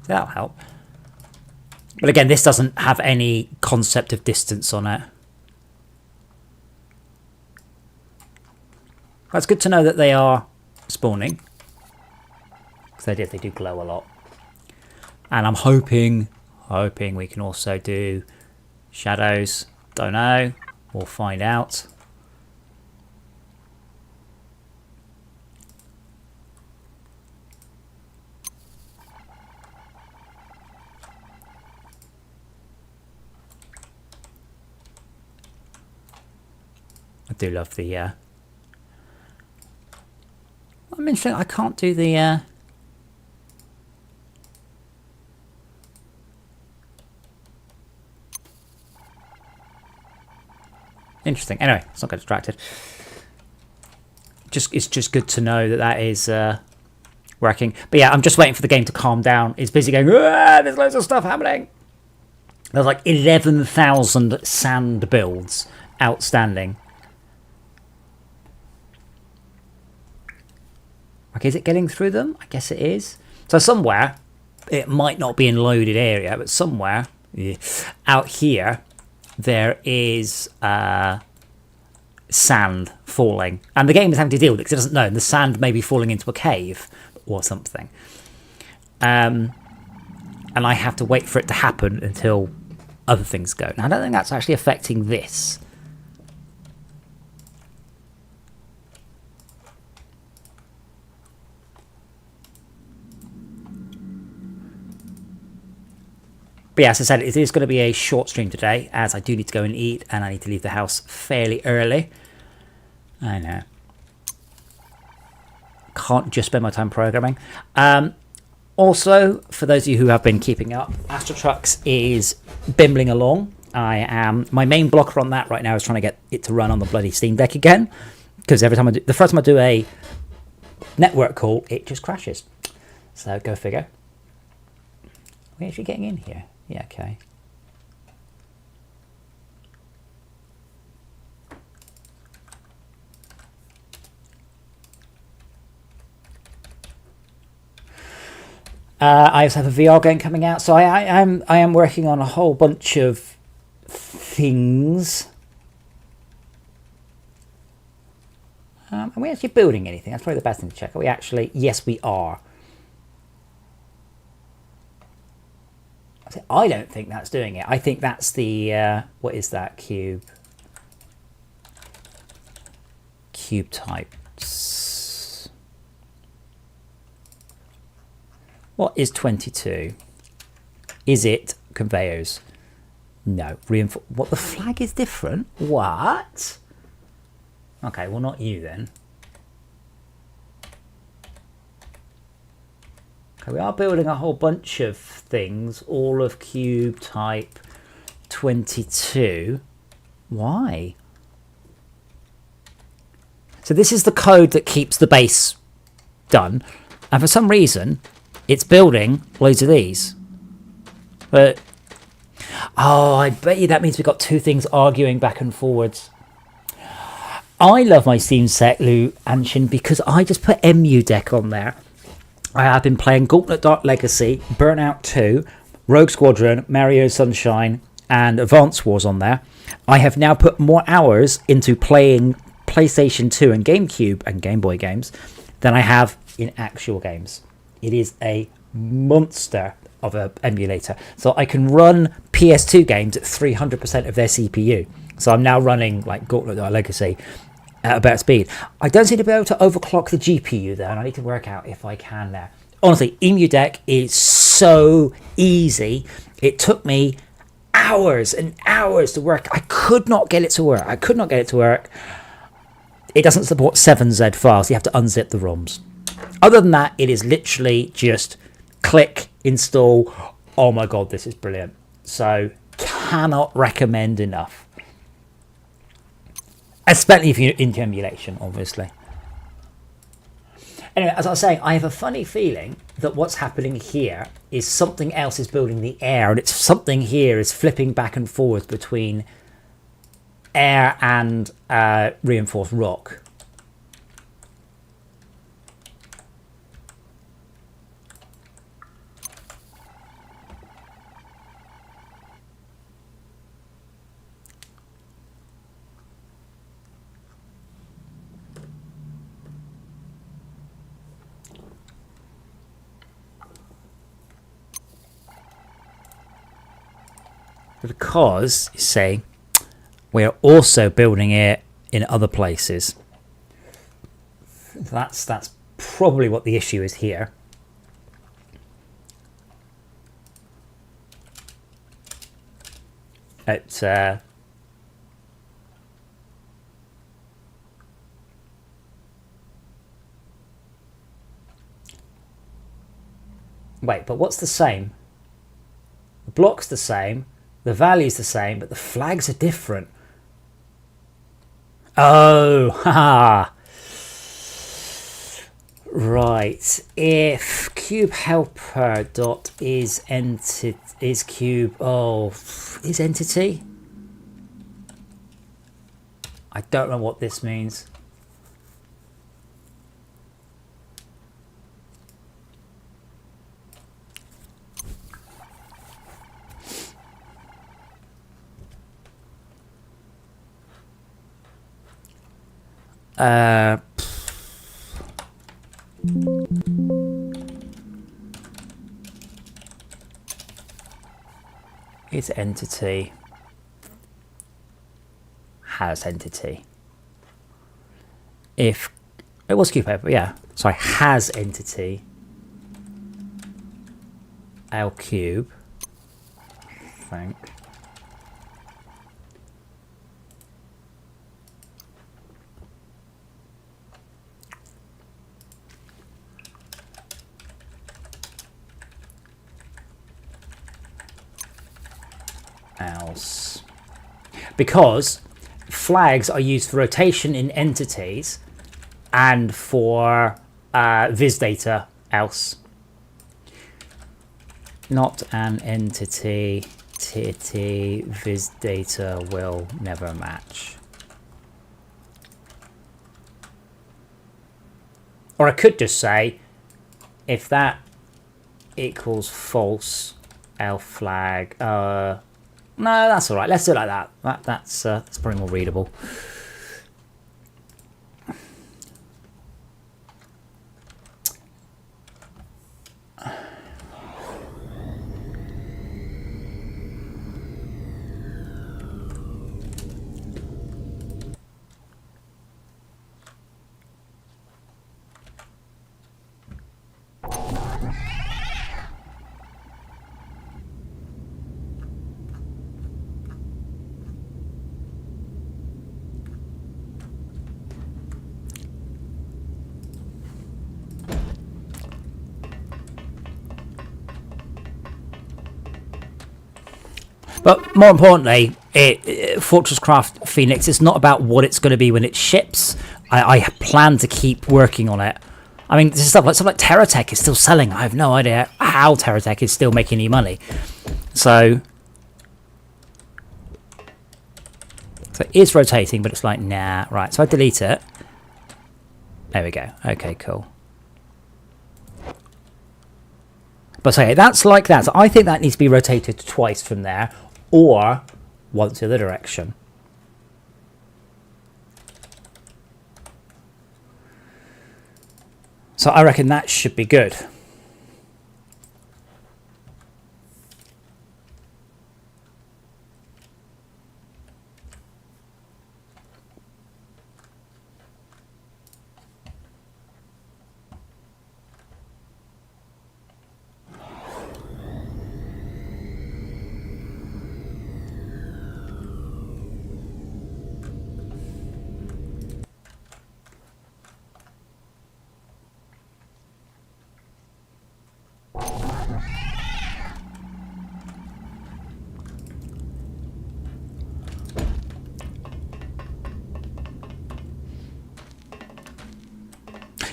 B: That'll help. But again, this doesn't have any concept of distance on it. That's good to know that they are spawning. Because they do glow a lot. And I'm hoping we can also do shadows. Don't know. We'll find out. I do love the... I'm interested. I can't do the... Interesting. Anyway, let's not get distracted. It's just good to know that that is working. But yeah, I'm just waiting for the game to calm down. It's busy going, there's loads of stuff happening. There's like 11,000 sand builds outstanding. Okay, is it getting through them? I guess it is. So somewhere, it might not be in loaded area, but somewhere out here, there is sand falling. And the game is having to deal with it because it doesn't know. The sand may be falling into a cave or something. And I have to wait for it to happen until other things go. Now, I don't think that's actually affecting this. But yeah, as I said, it is going to be a short stream today, as I do need to go and eat, and I need to leave the house fairly early. I know. Can't just spend my time programming. Also, for those of you who have been keeping up, Astrotrucks is bimbling along. My main blocker on that right now is trying to get it to run on the bloody Steam Deck again, because every time the first time I do a network call, it just crashes. So go figure. Are we actually getting in here? Yeah, okay. I also have a VR game coming out, so I am working on a whole bunch of things. Are we actually building anything? That's probably the best thing to check. Are we actually? Yes, we are. I don't think that's doing it. I think that's the what is that cube? Cube types. What is 22? Is it conveyors? No. What, the flag is different? What? Okay, well, not you then. We are building a whole bunch of things, all of cube type 22. Why? So this is the code that keeps the base done, and for some reason it's building loads of these. But oh, I bet you that means we've got two things arguing back and forwards. I love my Steam set, Lou Anshin, because I just put MU deck on there. I have been playing Gauntlet Dark Legacy, Burnout 2, Rogue Squadron, Mario Sunshine, and Advance Wars on there. I have now put more hours into playing PlayStation 2 and GameCube and Game Boy games than I have in actual games. It is a monster of an emulator. So I can run PS2 games at 300% of their CPU. So I'm now running like Gauntlet Dark Legacy at a better speed. I don't seem to be able to overclock the GPU there, and I need to work out if I can there. Honestly, Emu Deck is so easy. It took me hours and hours to work. I could not get it to work. It doesn't support 7Z files. You have to unzip the ROMs. Other than that, it is literally just click, install. Oh my god, this is brilliant. So, cannot recommend enough. Especially if you're into emulation, obviously. Anyway, as I was saying, I have a funny feeling that what's happening here is something else is building the air, and it's something here is flipping back and forth between air and reinforced rock. Because, you see, we're also building it in other places. That's probably what the issue is here. It's wait, but what's the same? The block's the same. The value's the same, but the flags are different. Oh, haha. Right. If cube helper dot is entity is cube is entity. I don't know what this means. Is entity has entity. If it was cube paper, yeah. Sorry, has entity L cube. Think. Else, because flags are used for rotation in entities and for viz data else, not an entity. Titty viz data will never match. Or I could just say if that equals false L flag. No, that's all right. Let's do it like that. That's probably more readable. But more importantly, FortressCraft Phoenix is not about what it's going to be when it ships. I plan to keep working on it. I mean, this is stuff like TerraTech is still selling. I have no idea how TerraTech is still making any money. So it is rotating, but it's like, nah. Right, so I delete it. There we go. Okay, cool. But say that's like that. So I think that needs to be rotated twice from there, or once the other direction. So I reckon that should be good.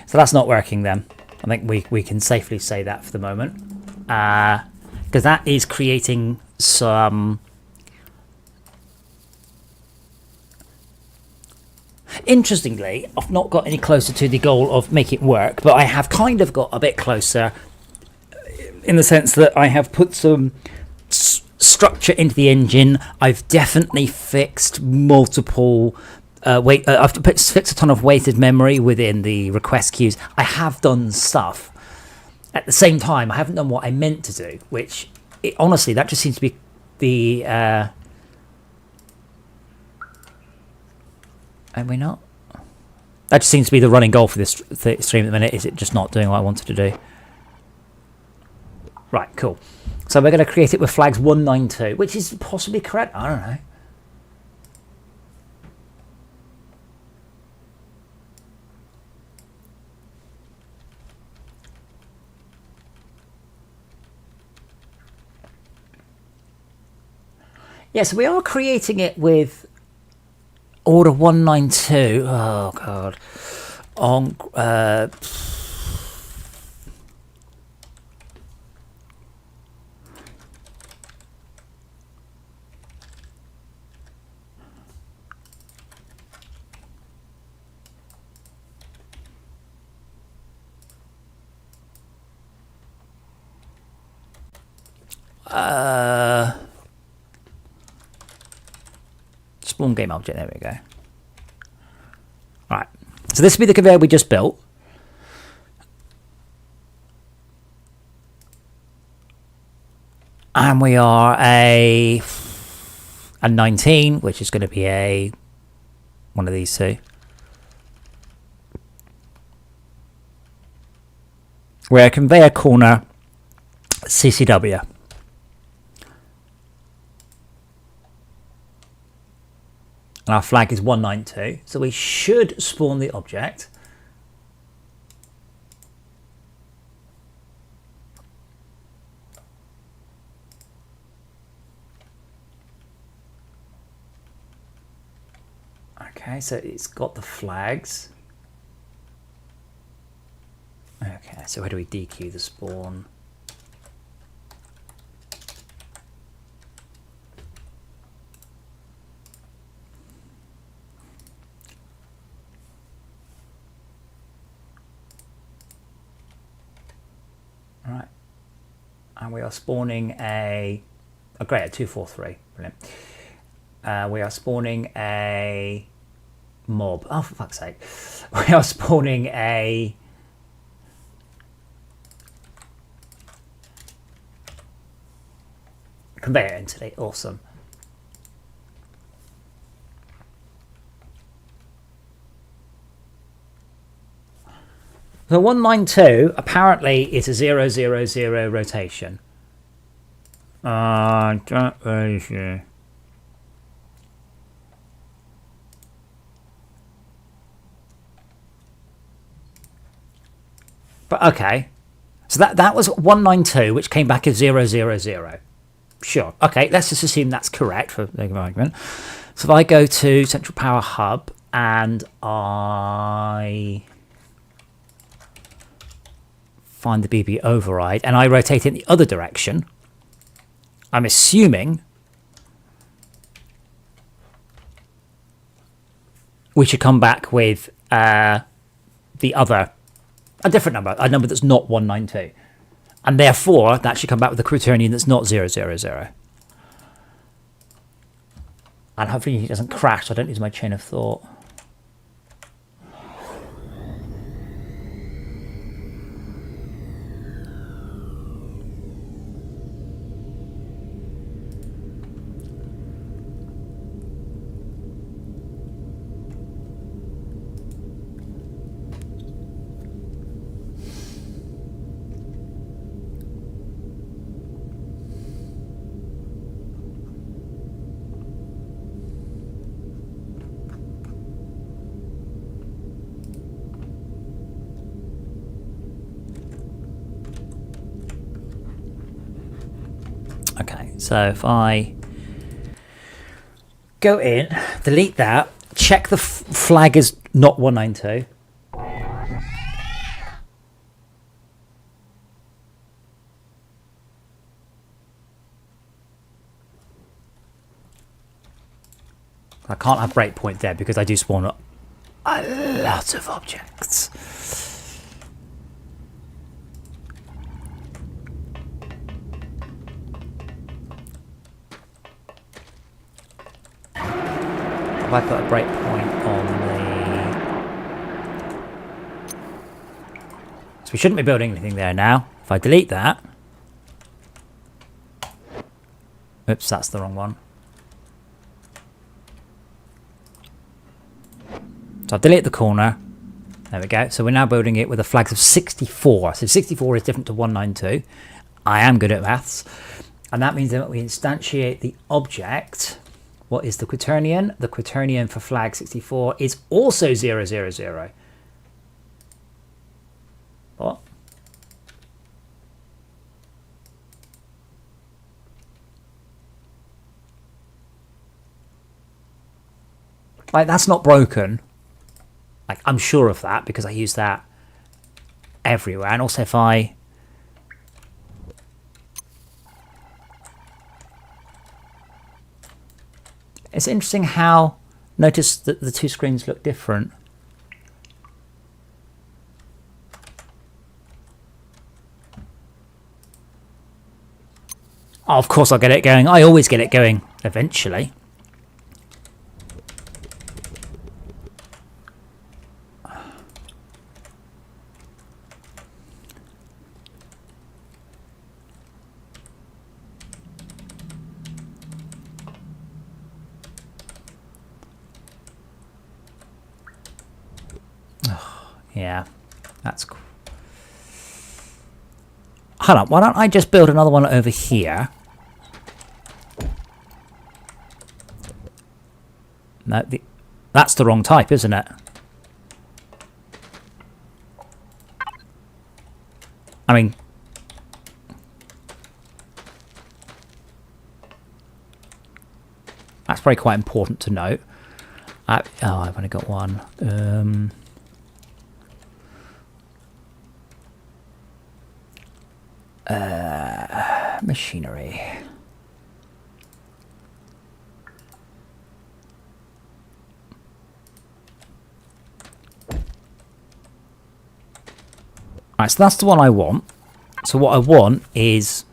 B: So that's not working then. I think we can safely say that for the moment. Because that is creating some... Interestingly, I've not got any closer to the goal of making it work, but I have kind of got a bit closer in the sense that I have put some structure into the engine. I've definitely fixed multiple... I've fixed a ton of weighted memory within the request queues. I have done stuff. At the same time, I haven't done what I meant to do, which, honestly, that just seems to be the... Are we not? That just seems to be the running goal for this stream at the minute, is it just not doing what I wanted to do. Right, cool. So we're going to create it with flags 192, which is possibly correct. I don't know. Yes, we are creating it with order 192. Oh god. On spawn game object, there we go. Right, so this will be the conveyor we just built. And we are a 19, which is going to be a one of these two. We're a conveyor corner CCW. And our flag is 192, so we should spawn the object. Okay, so it's got the flags. Okay, so where do we dequeue the spawn? Right, and we are spawning a great, a 243, brilliant. We are spawning a mob. Oh, for fuck's sake! We are spawning a conveyor entity. Awesome. The 192 apparently is a 000 rotation. Not very sure. But okay, so that was 192, which came back as 000. Sure. Okay, let's just assume that's correct for the argument. So if I go to Central Power Hub and I find the BB override and I rotate it in the other direction, I'm assuming we should come back with a different number, a number that's not 192. And therefore, that should come back with a quaternion that's not 000. And hopefully it doesn't crash, so I don't lose my chain of thought. Okay, so if I go in, delete that, check the flag is not 192. I can't have breakpoint there because I do spawn a lot of objects. If I put a breakpoint on the... So we shouldn't be building anything there now. If I delete that... Oops, that's the wrong one. So I've deleted the corner. There we go. So we're now building it with the flags of 64. So 64 is different to 192. I am good at maths. And that means that we instantiate the object. What is the quaternion? The quaternion for flag 64 is also 000. What? Like, that's not broken. Like, I'm sure of that because I use that everywhere. And also if I... It's interesting how... Notice that the two screens look different. Oh, of course I'll get it going. I always get it going eventually. Yeah, that's cool. Hold on, why don't I just build another one over here? No, that's the wrong type, isn't it? I mean... That's probably quite important to note. Oh, I've only got one. Machinery. Right, so that's the one I want. So what I want is...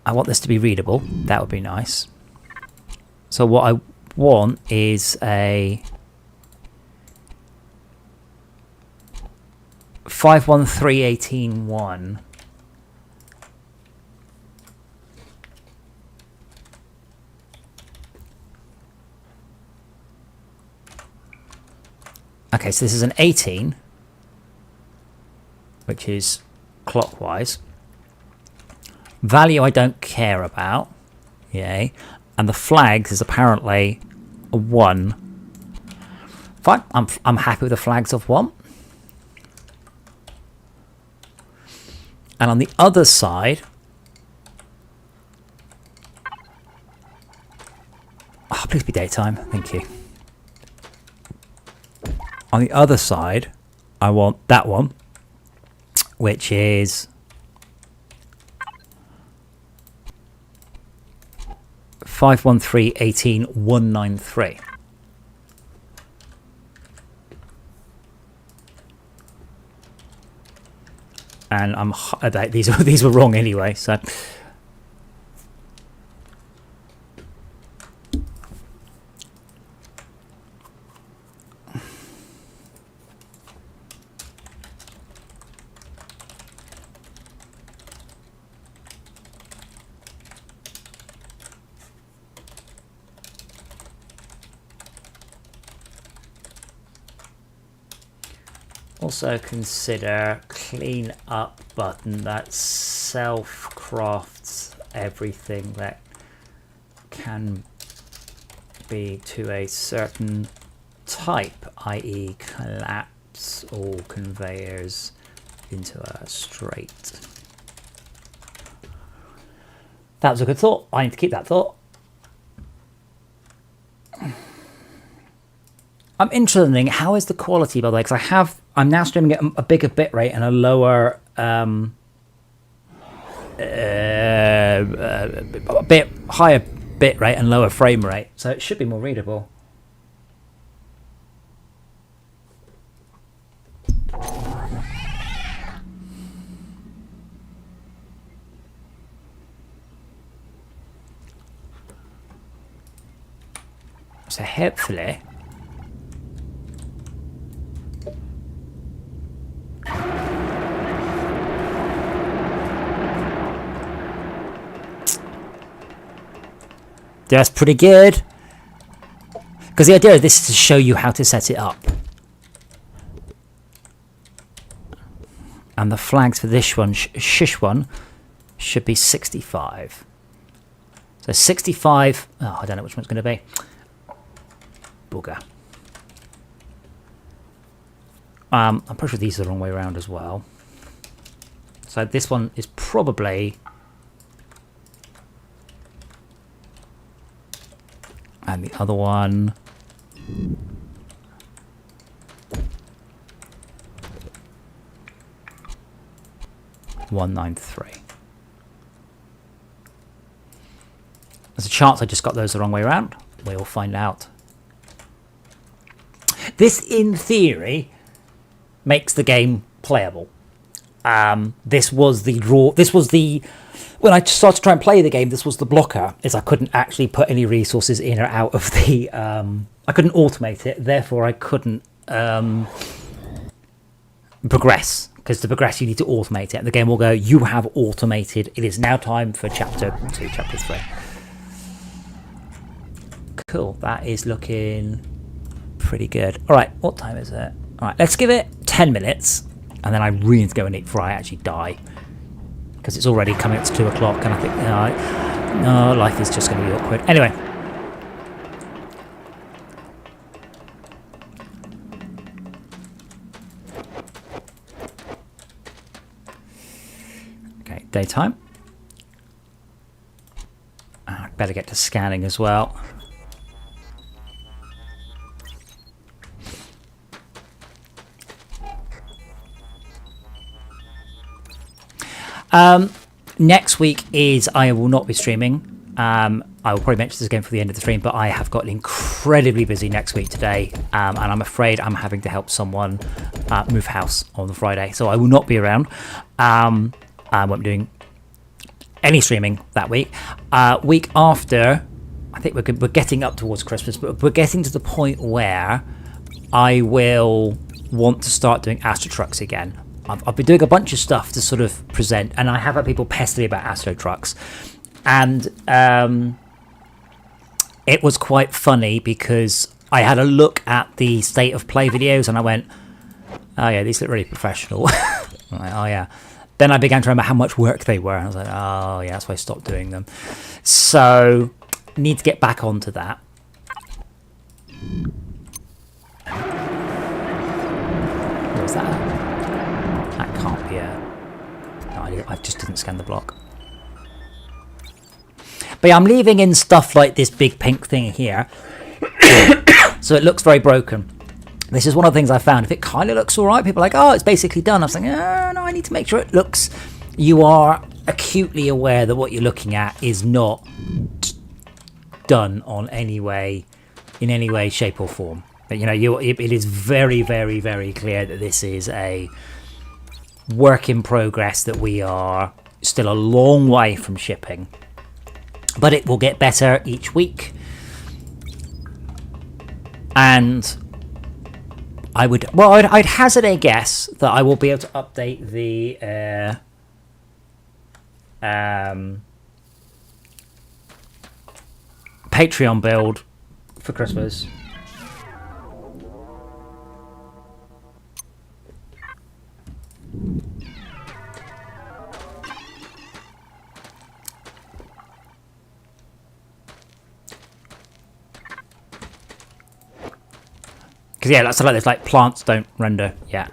B: I want this to be readable. That would be nice. So what I want is a... 513181. Okay, so this is an 18, which is clockwise. Value I don't care about. Yay. And the flags is apparently a 1. Fine, I'm happy with the flags of 1. And on the other side, please be daytime. Thank you. On the other side, I want that one, which is 513.18.193. And these were wrong anyway, so also consider clean up button that self crafts everything that can be to a certain type, i.e. collapse all conveyors into a straight. That was a good thought. I need to keep that thought. I'm interested in how is the quality, by the way, because I'm now streaming at a bigger bit rate and a lower, a bit higher bit rate and lower frame rate, so it should be more readable. So hopefully. That's pretty good. Because the idea of this is to show you how to set it up. And the flags for this one, shish one, should be 65. So 65, oh, I don't know which one's going to be. Booger. I'm pretty sure these are the wrong way around as well. So this one is probably... And the other one... 193. There's a chance I just got those the wrong way around. We'll find out. This, in theory, makes the game playable. This was the raw. This was the when I started to try and play the game. This was the blocker, is I couldn't actually put any resources in or out of the. I couldn't automate it. Therefore, I couldn't progress. Because to progress, you need to automate it. And the game will go, you have automated. It is now time for chapter 2, chapter 3. Cool. That is looking pretty good. All right. What time is it? All right. Let's give it 10 minutes. And then I really need to go and eat before I actually die. Because it's already coming up to 2 o'clock. And I think, no, life is just going to be awkward. Anyway. Daytime. I'd better get to scanning as well. Next week is I will not be streaming. I will probably mention this again for the end of the stream, but I have got incredibly busy next week today, and I'm afraid I'm having to help someone move house on the Friday, so I will not be around. I won't be doing any streaming that week. Week after, I think we're getting up towards Christmas, but we're getting to the point where I will want to start doing Astro Trucks again. I've been doing a bunch of stuff to sort of present, and I have had people pester me about Astro Trucks. And it was quite funny because I had a look at the state of play videos and I went, oh yeah, these look really professional. I'm like, oh yeah. Then I began to remember how much work they were. And I was like, oh, yeah, that's why I stopped doing them. So, need to get back onto that. What was that? That can't be a... No, I just didn't scan the block. But yeah, I'm leaving in stuff like this big pink thing here. So it looks very broken. This is one of the things I found. If it kind of looks all right, people are like, oh, it's basically done. I was like, oh, no, I need to make sure it looks... You are acutely aware that what you're looking at is not done on any way, in any way, shape or form. But, you know, it is very, very, very clear that this is a work in progress, that we are still a long way from shipping. But it will get better each week. And I'd hazard a guess that I will be able to update the Patreon build for Christmas. Because yeah, that's like this. Like plants don't render yet.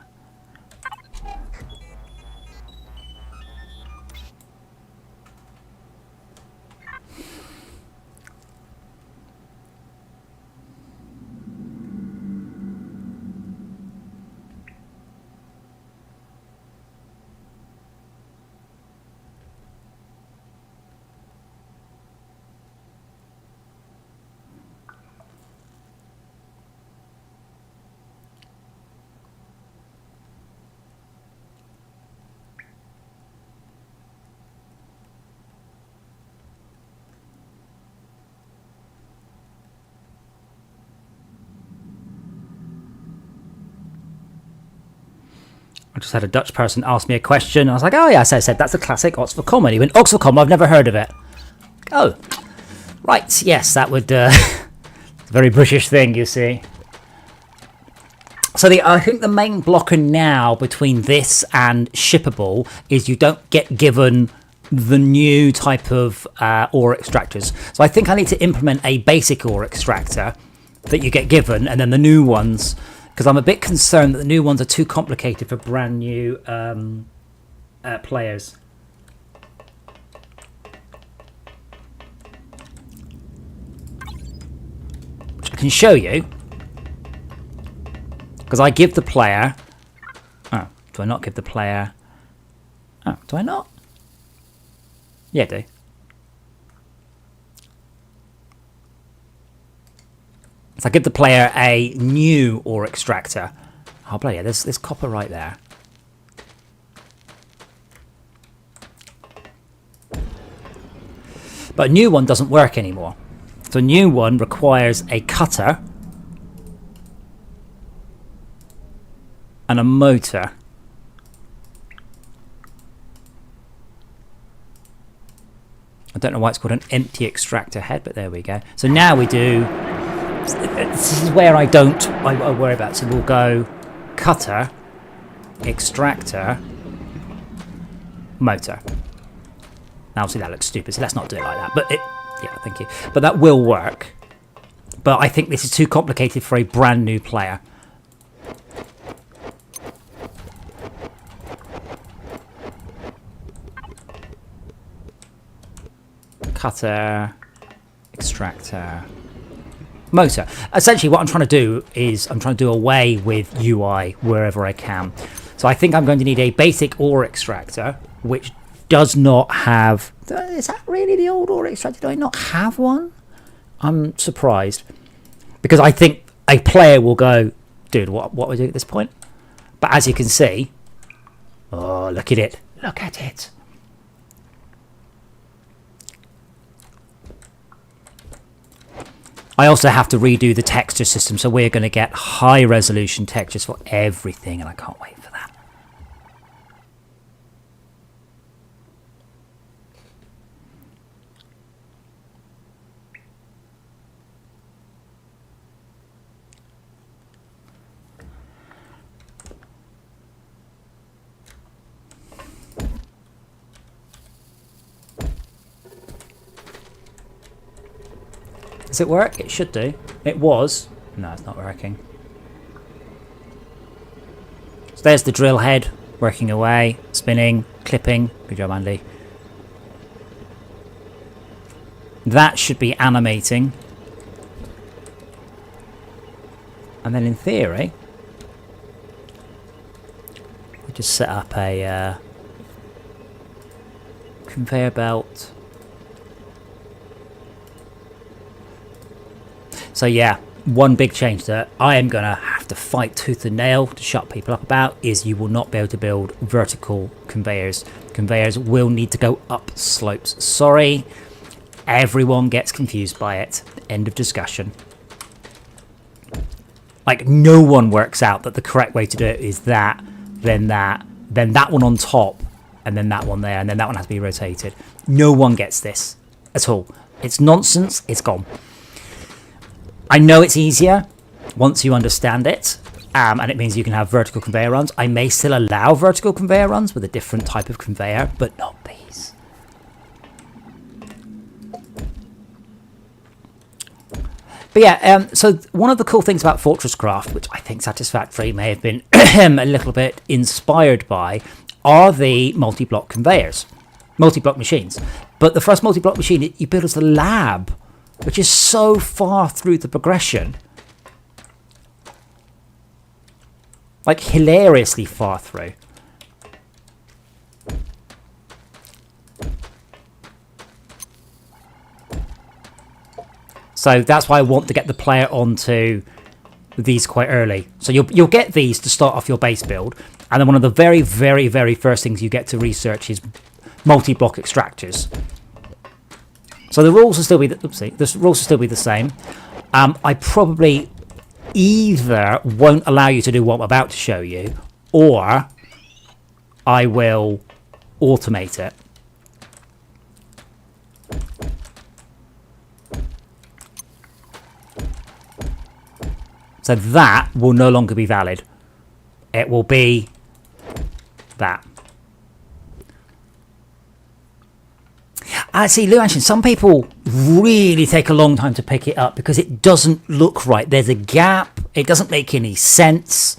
B: I just had a Dutch person ask me a question. I was like, oh yes, I said that's a classic Oxford comma. He went, Oxford comma, I've never heard of it. Oh, right, yes, that would... it's a very British thing, you see. So I think the main blocker now between this and shippable is you don't get given the new type of ore extractors. So I think I need to implement a basic ore extractor that you get given, and then the new ones... Because I'm a bit concerned that the new ones are too complicated for brand new players. Which I can show you. Because I give the player... Oh, do I not give the player... Oh, do I not? Yeah, I do. So I give the player a new ore extractor. Oh, bloody yeah, there's copper right there. But a new one doesn't work anymore. So a new one requires a cutter and a motor. I don't know why it's called an empty extractor head, but there we go. So now we do... This is where I worry about. So we'll go cutter, extractor, motor. Now obviously that looks stupid, so let's not do it like that. But yeah, thank you. But that will work. But I think this is too complicated for a brand new player. Cutter, extractor, motor. Essentially what I'm trying to do is I'm trying to do away with UI wherever I can. So I think I'm going to need a basic ore extractor which does not have... Is that really the old ore extractor? Do I not have one? I'm surprised. Because I think a player will go, dude, what are we doing at this point? But as you can see... Oh, look at it. Look at it. I also have to redo the texture system, so we're going to get high resolution textures for everything, and I can't wait for that. Does it work? It should do. It was. No, it's not working. So there's the drill head working away, spinning, clipping. Good job, Andy. That should be animating. And then in theory, we just set up a conveyor belt. So yeah, one big change that I am going to have to fight tooth and nail to shut people up about is you will not be able to build vertical conveyors. Conveyors will need to go up slopes. Sorry, everyone gets confused by it. End of discussion. Like, no one works out that the correct way to do it is that, then that one on top, and then that one there, and then that one has to be rotated. No one gets this at all. It's nonsense. It's gone. I know it's easier once you understand it, and it means you can have vertical conveyor runs. I may still allow vertical conveyor runs with a different type of conveyor, but not these. But yeah, so one of the cool things about FortressCraft, which I think Satisfactory may have been a little bit inspired by, are the multi-block conveyors, multi-block machines. But the first multi-block machine you build as a lab, which is so far through the progression. Like, hilariously far through. So that's why I want to get the player onto these quite early. So you'll get these to start off your base build, and then one of the very, very, very first things you get to research is multi-block extractors. So the rules will still be the same. I probably either won't allow you to do what I'm about to show you, or I will automate it. So that will no longer be valid. It will be that. See, Luanshin, some people really take a long time to pick it up because it doesn't look right. There's a gap. It doesn't make any sense.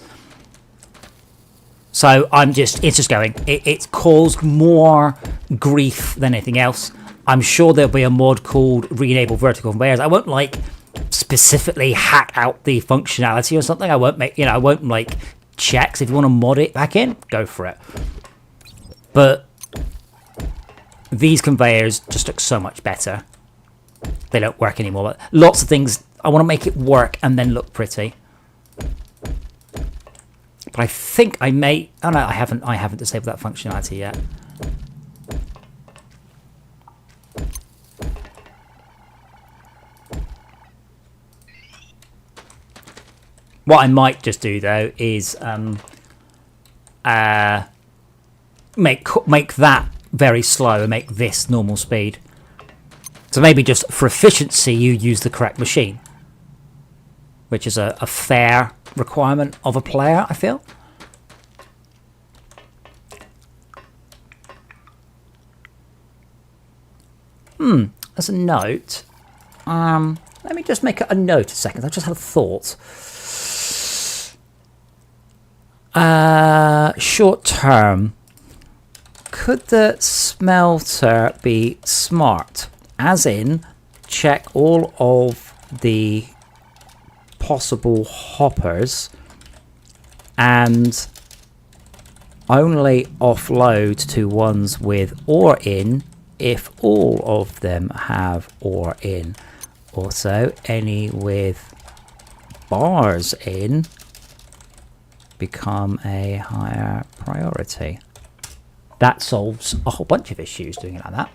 B: So it's just going. It's caused more grief than anything else. I'm sure there'll be a mod called Re-enable Vertical Conveyors. I won't specifically hack out the functionality or something. I won't checks. If you want to mod it back in, go for it. But these conveyors just look so much better. They don't work anymore. But lots of things, I want to make it work and then look pretty. But I think I may... Oh no, I haven't disabled that functionality yet. What I might just do though is make that very slow and make this normal speed. So maybe just for efficiency you use the correct machine, which is a fair requirement of a player, I feel. As a note, let me just make a note a second. I just had a thought. Short term, could the smelter be smart? As in, check all of the possible hoppers and only offload to ones with ore in if all of them have ore in. Also, any with bars in become a higher priority. That solves a whole bunch of issues doing it like that.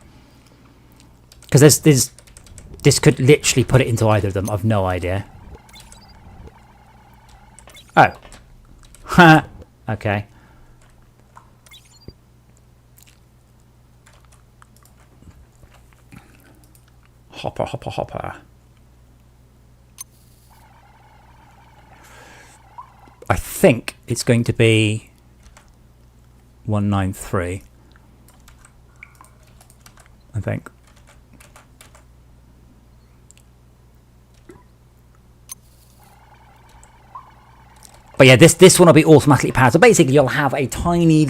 B: Because this could literally put it into either of them. I've no idea. Oh. Ha. Okay. Hopper, hopper, hopper. I think it's going to be 193. I think. But yeah, this one will be automatically powered. So basically, you'll have a tiny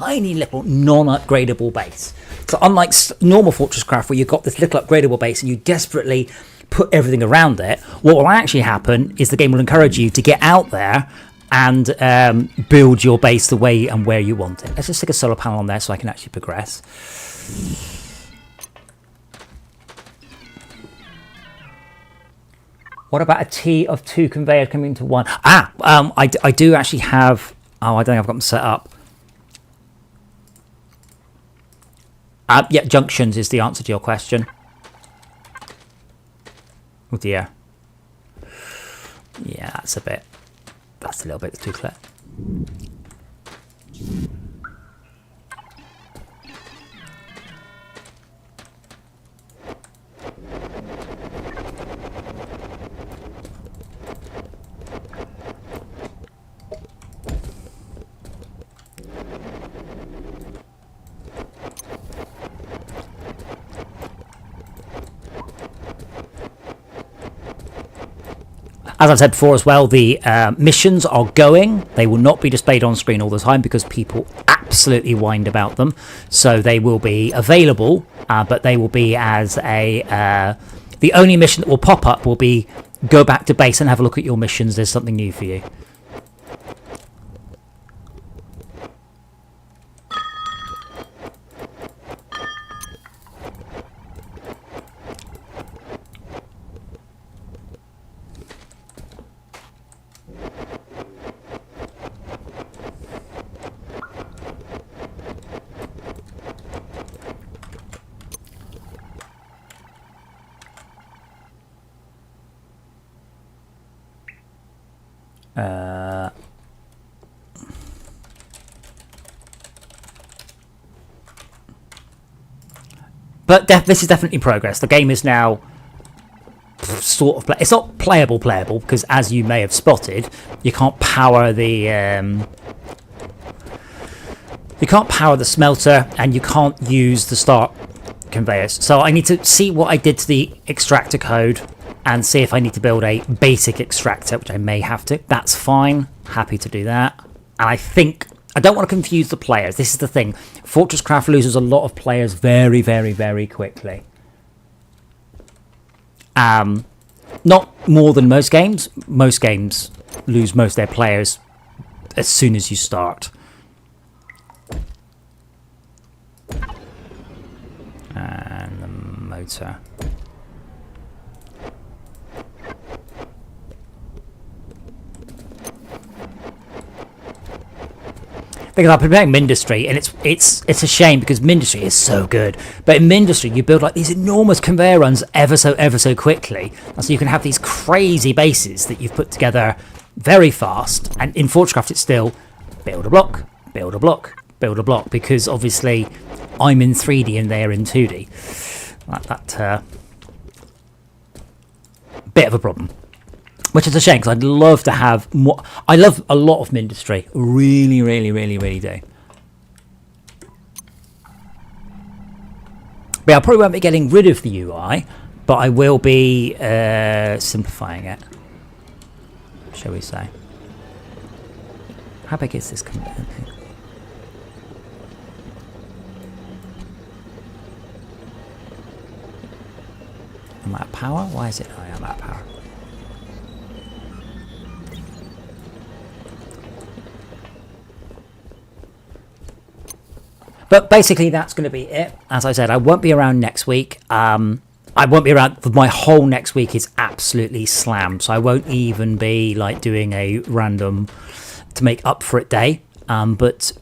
B: tiny little non-upgradable base. So unlike normal FortressCraft, where you've got this little upgradable base and you desperately put everything around it, what will actually happen is the game will encourage you to get out there and build your base the way and where you want it. Let's just stick a solar panel on there so I can actually progress. What about a T of 2 conveyors coming to one? I do actually have... Oh, I don't think I've got them set up. Yeah, junctions is the answer to your question. Oh dear. Yeah, that's a little bit too clear. As I've said before as well, the missions are going. They will not be displayed on screen all the time because people absolutely whined about them. So they will be available, but they will be as a... the only mission that will pop up will be go back to base and have a look at your missions. There's something new for you. But this is definitely progress. The game is now sort of... It's not playable because, as you may have spotted, you can't power the... you can't power the smelter, and you can't use the start conveyors. So I need to see what I did to the extractor code and see if I need to build a basic extractor, which I may have to. That's fine. Happy to do that. And I think... I don't want to confuse the players. This is the thing. FortressCraft loses a lot of players very, very, very quickly. Not more than most games. Most games lose most of their players as soon as you start. And the motor. Because I've been playing Mindustry, and it's a shame because Mindustry is so good. But in Mindustry, you build like these enormous conveyor runs ever so quickly, and so you can have these crazy bases that you've put together very fast. And in FortressCraft, it's still build a block, build a block, build a block, because obviously I'm in 3D and they're in 2D. That bit of a problem. Which is a shame, because I'd love to have more... I love a lot of Mindustry. Really, really, really, really do. But I probably won't be getting rid of the UI, but I will be simplifying it. Shall we say. How big is this component? Am I at power? Why is it I am at power? But basically, that's going to be it. As I said, I won't be around next week. I won't be around. My whole next week is absolutely slammed. So I won't even be like doing a random to make up for it day. But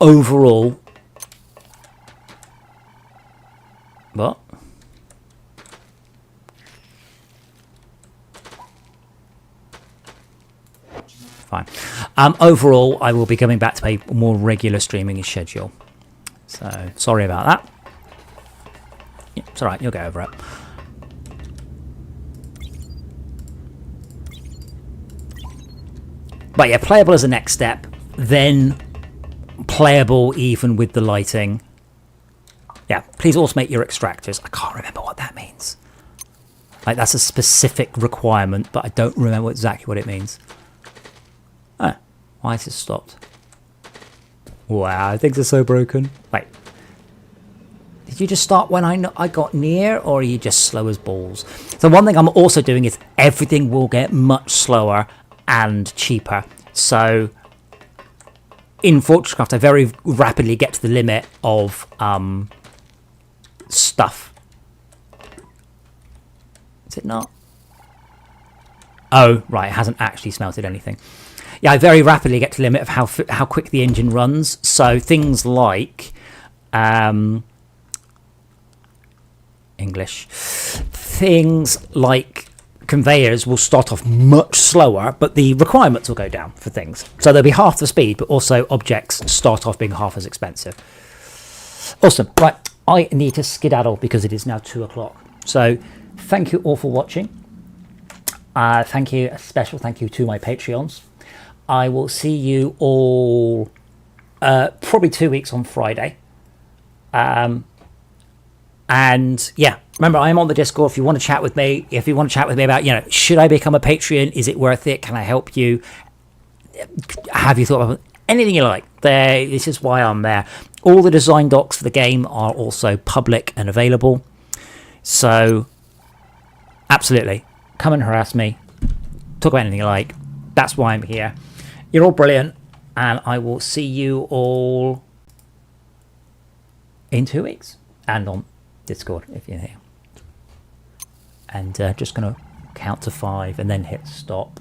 B: overall... What? Fine. Overall, I will be coming back to a more regular streaming schedule. So, sorry about that. Yeah, it's alright, you'll get over it. But yeah, playable as a next step. Then, playable even with the lighting. Yeah, please automate your extractors. I can't remember what that means. Like, that's a specific requirement, but I don't remember exactly what it means. Oh, why has it stopped? Wow, things are so broken. Wait. Did you just start when I got near, or are you just slow as balls? So one thing I'm also doing is everything will get much slower and cheaper. So in FortressCraft, I very rapidly get to the limit of stuff. Is it not? Oh, right, it hasn't actually smelted anything. Yeah, I very rapidly get to the limit of how quick the engine runs. So things like things like conveyors will start off much slower, but the requirements will go down for things. So they'll be half the speed, but also objects start off being half as expensive. Awesome. Right, I need to skedaddle because it is now 2 o'clock. So thank you all for watching. Thank you, a special thank you to my Patreons. I will see you all probably 2 weeks on Friday. And yeah, remember, I am on the Discord if you want to chat with me. If you want to chat with me about, should I become a Patreon? Is it worth it? Can I help you? Have you thought about anything you like? This is why I'm there. All the design docs for the game are also public and available. So absolutely, come and harass me. Talk about anything you like. That's why I'm here. You're all brilliant. And I will see you all in 2 weeks. And on Discord if you're here. And just going to count to 5 and then hit stop.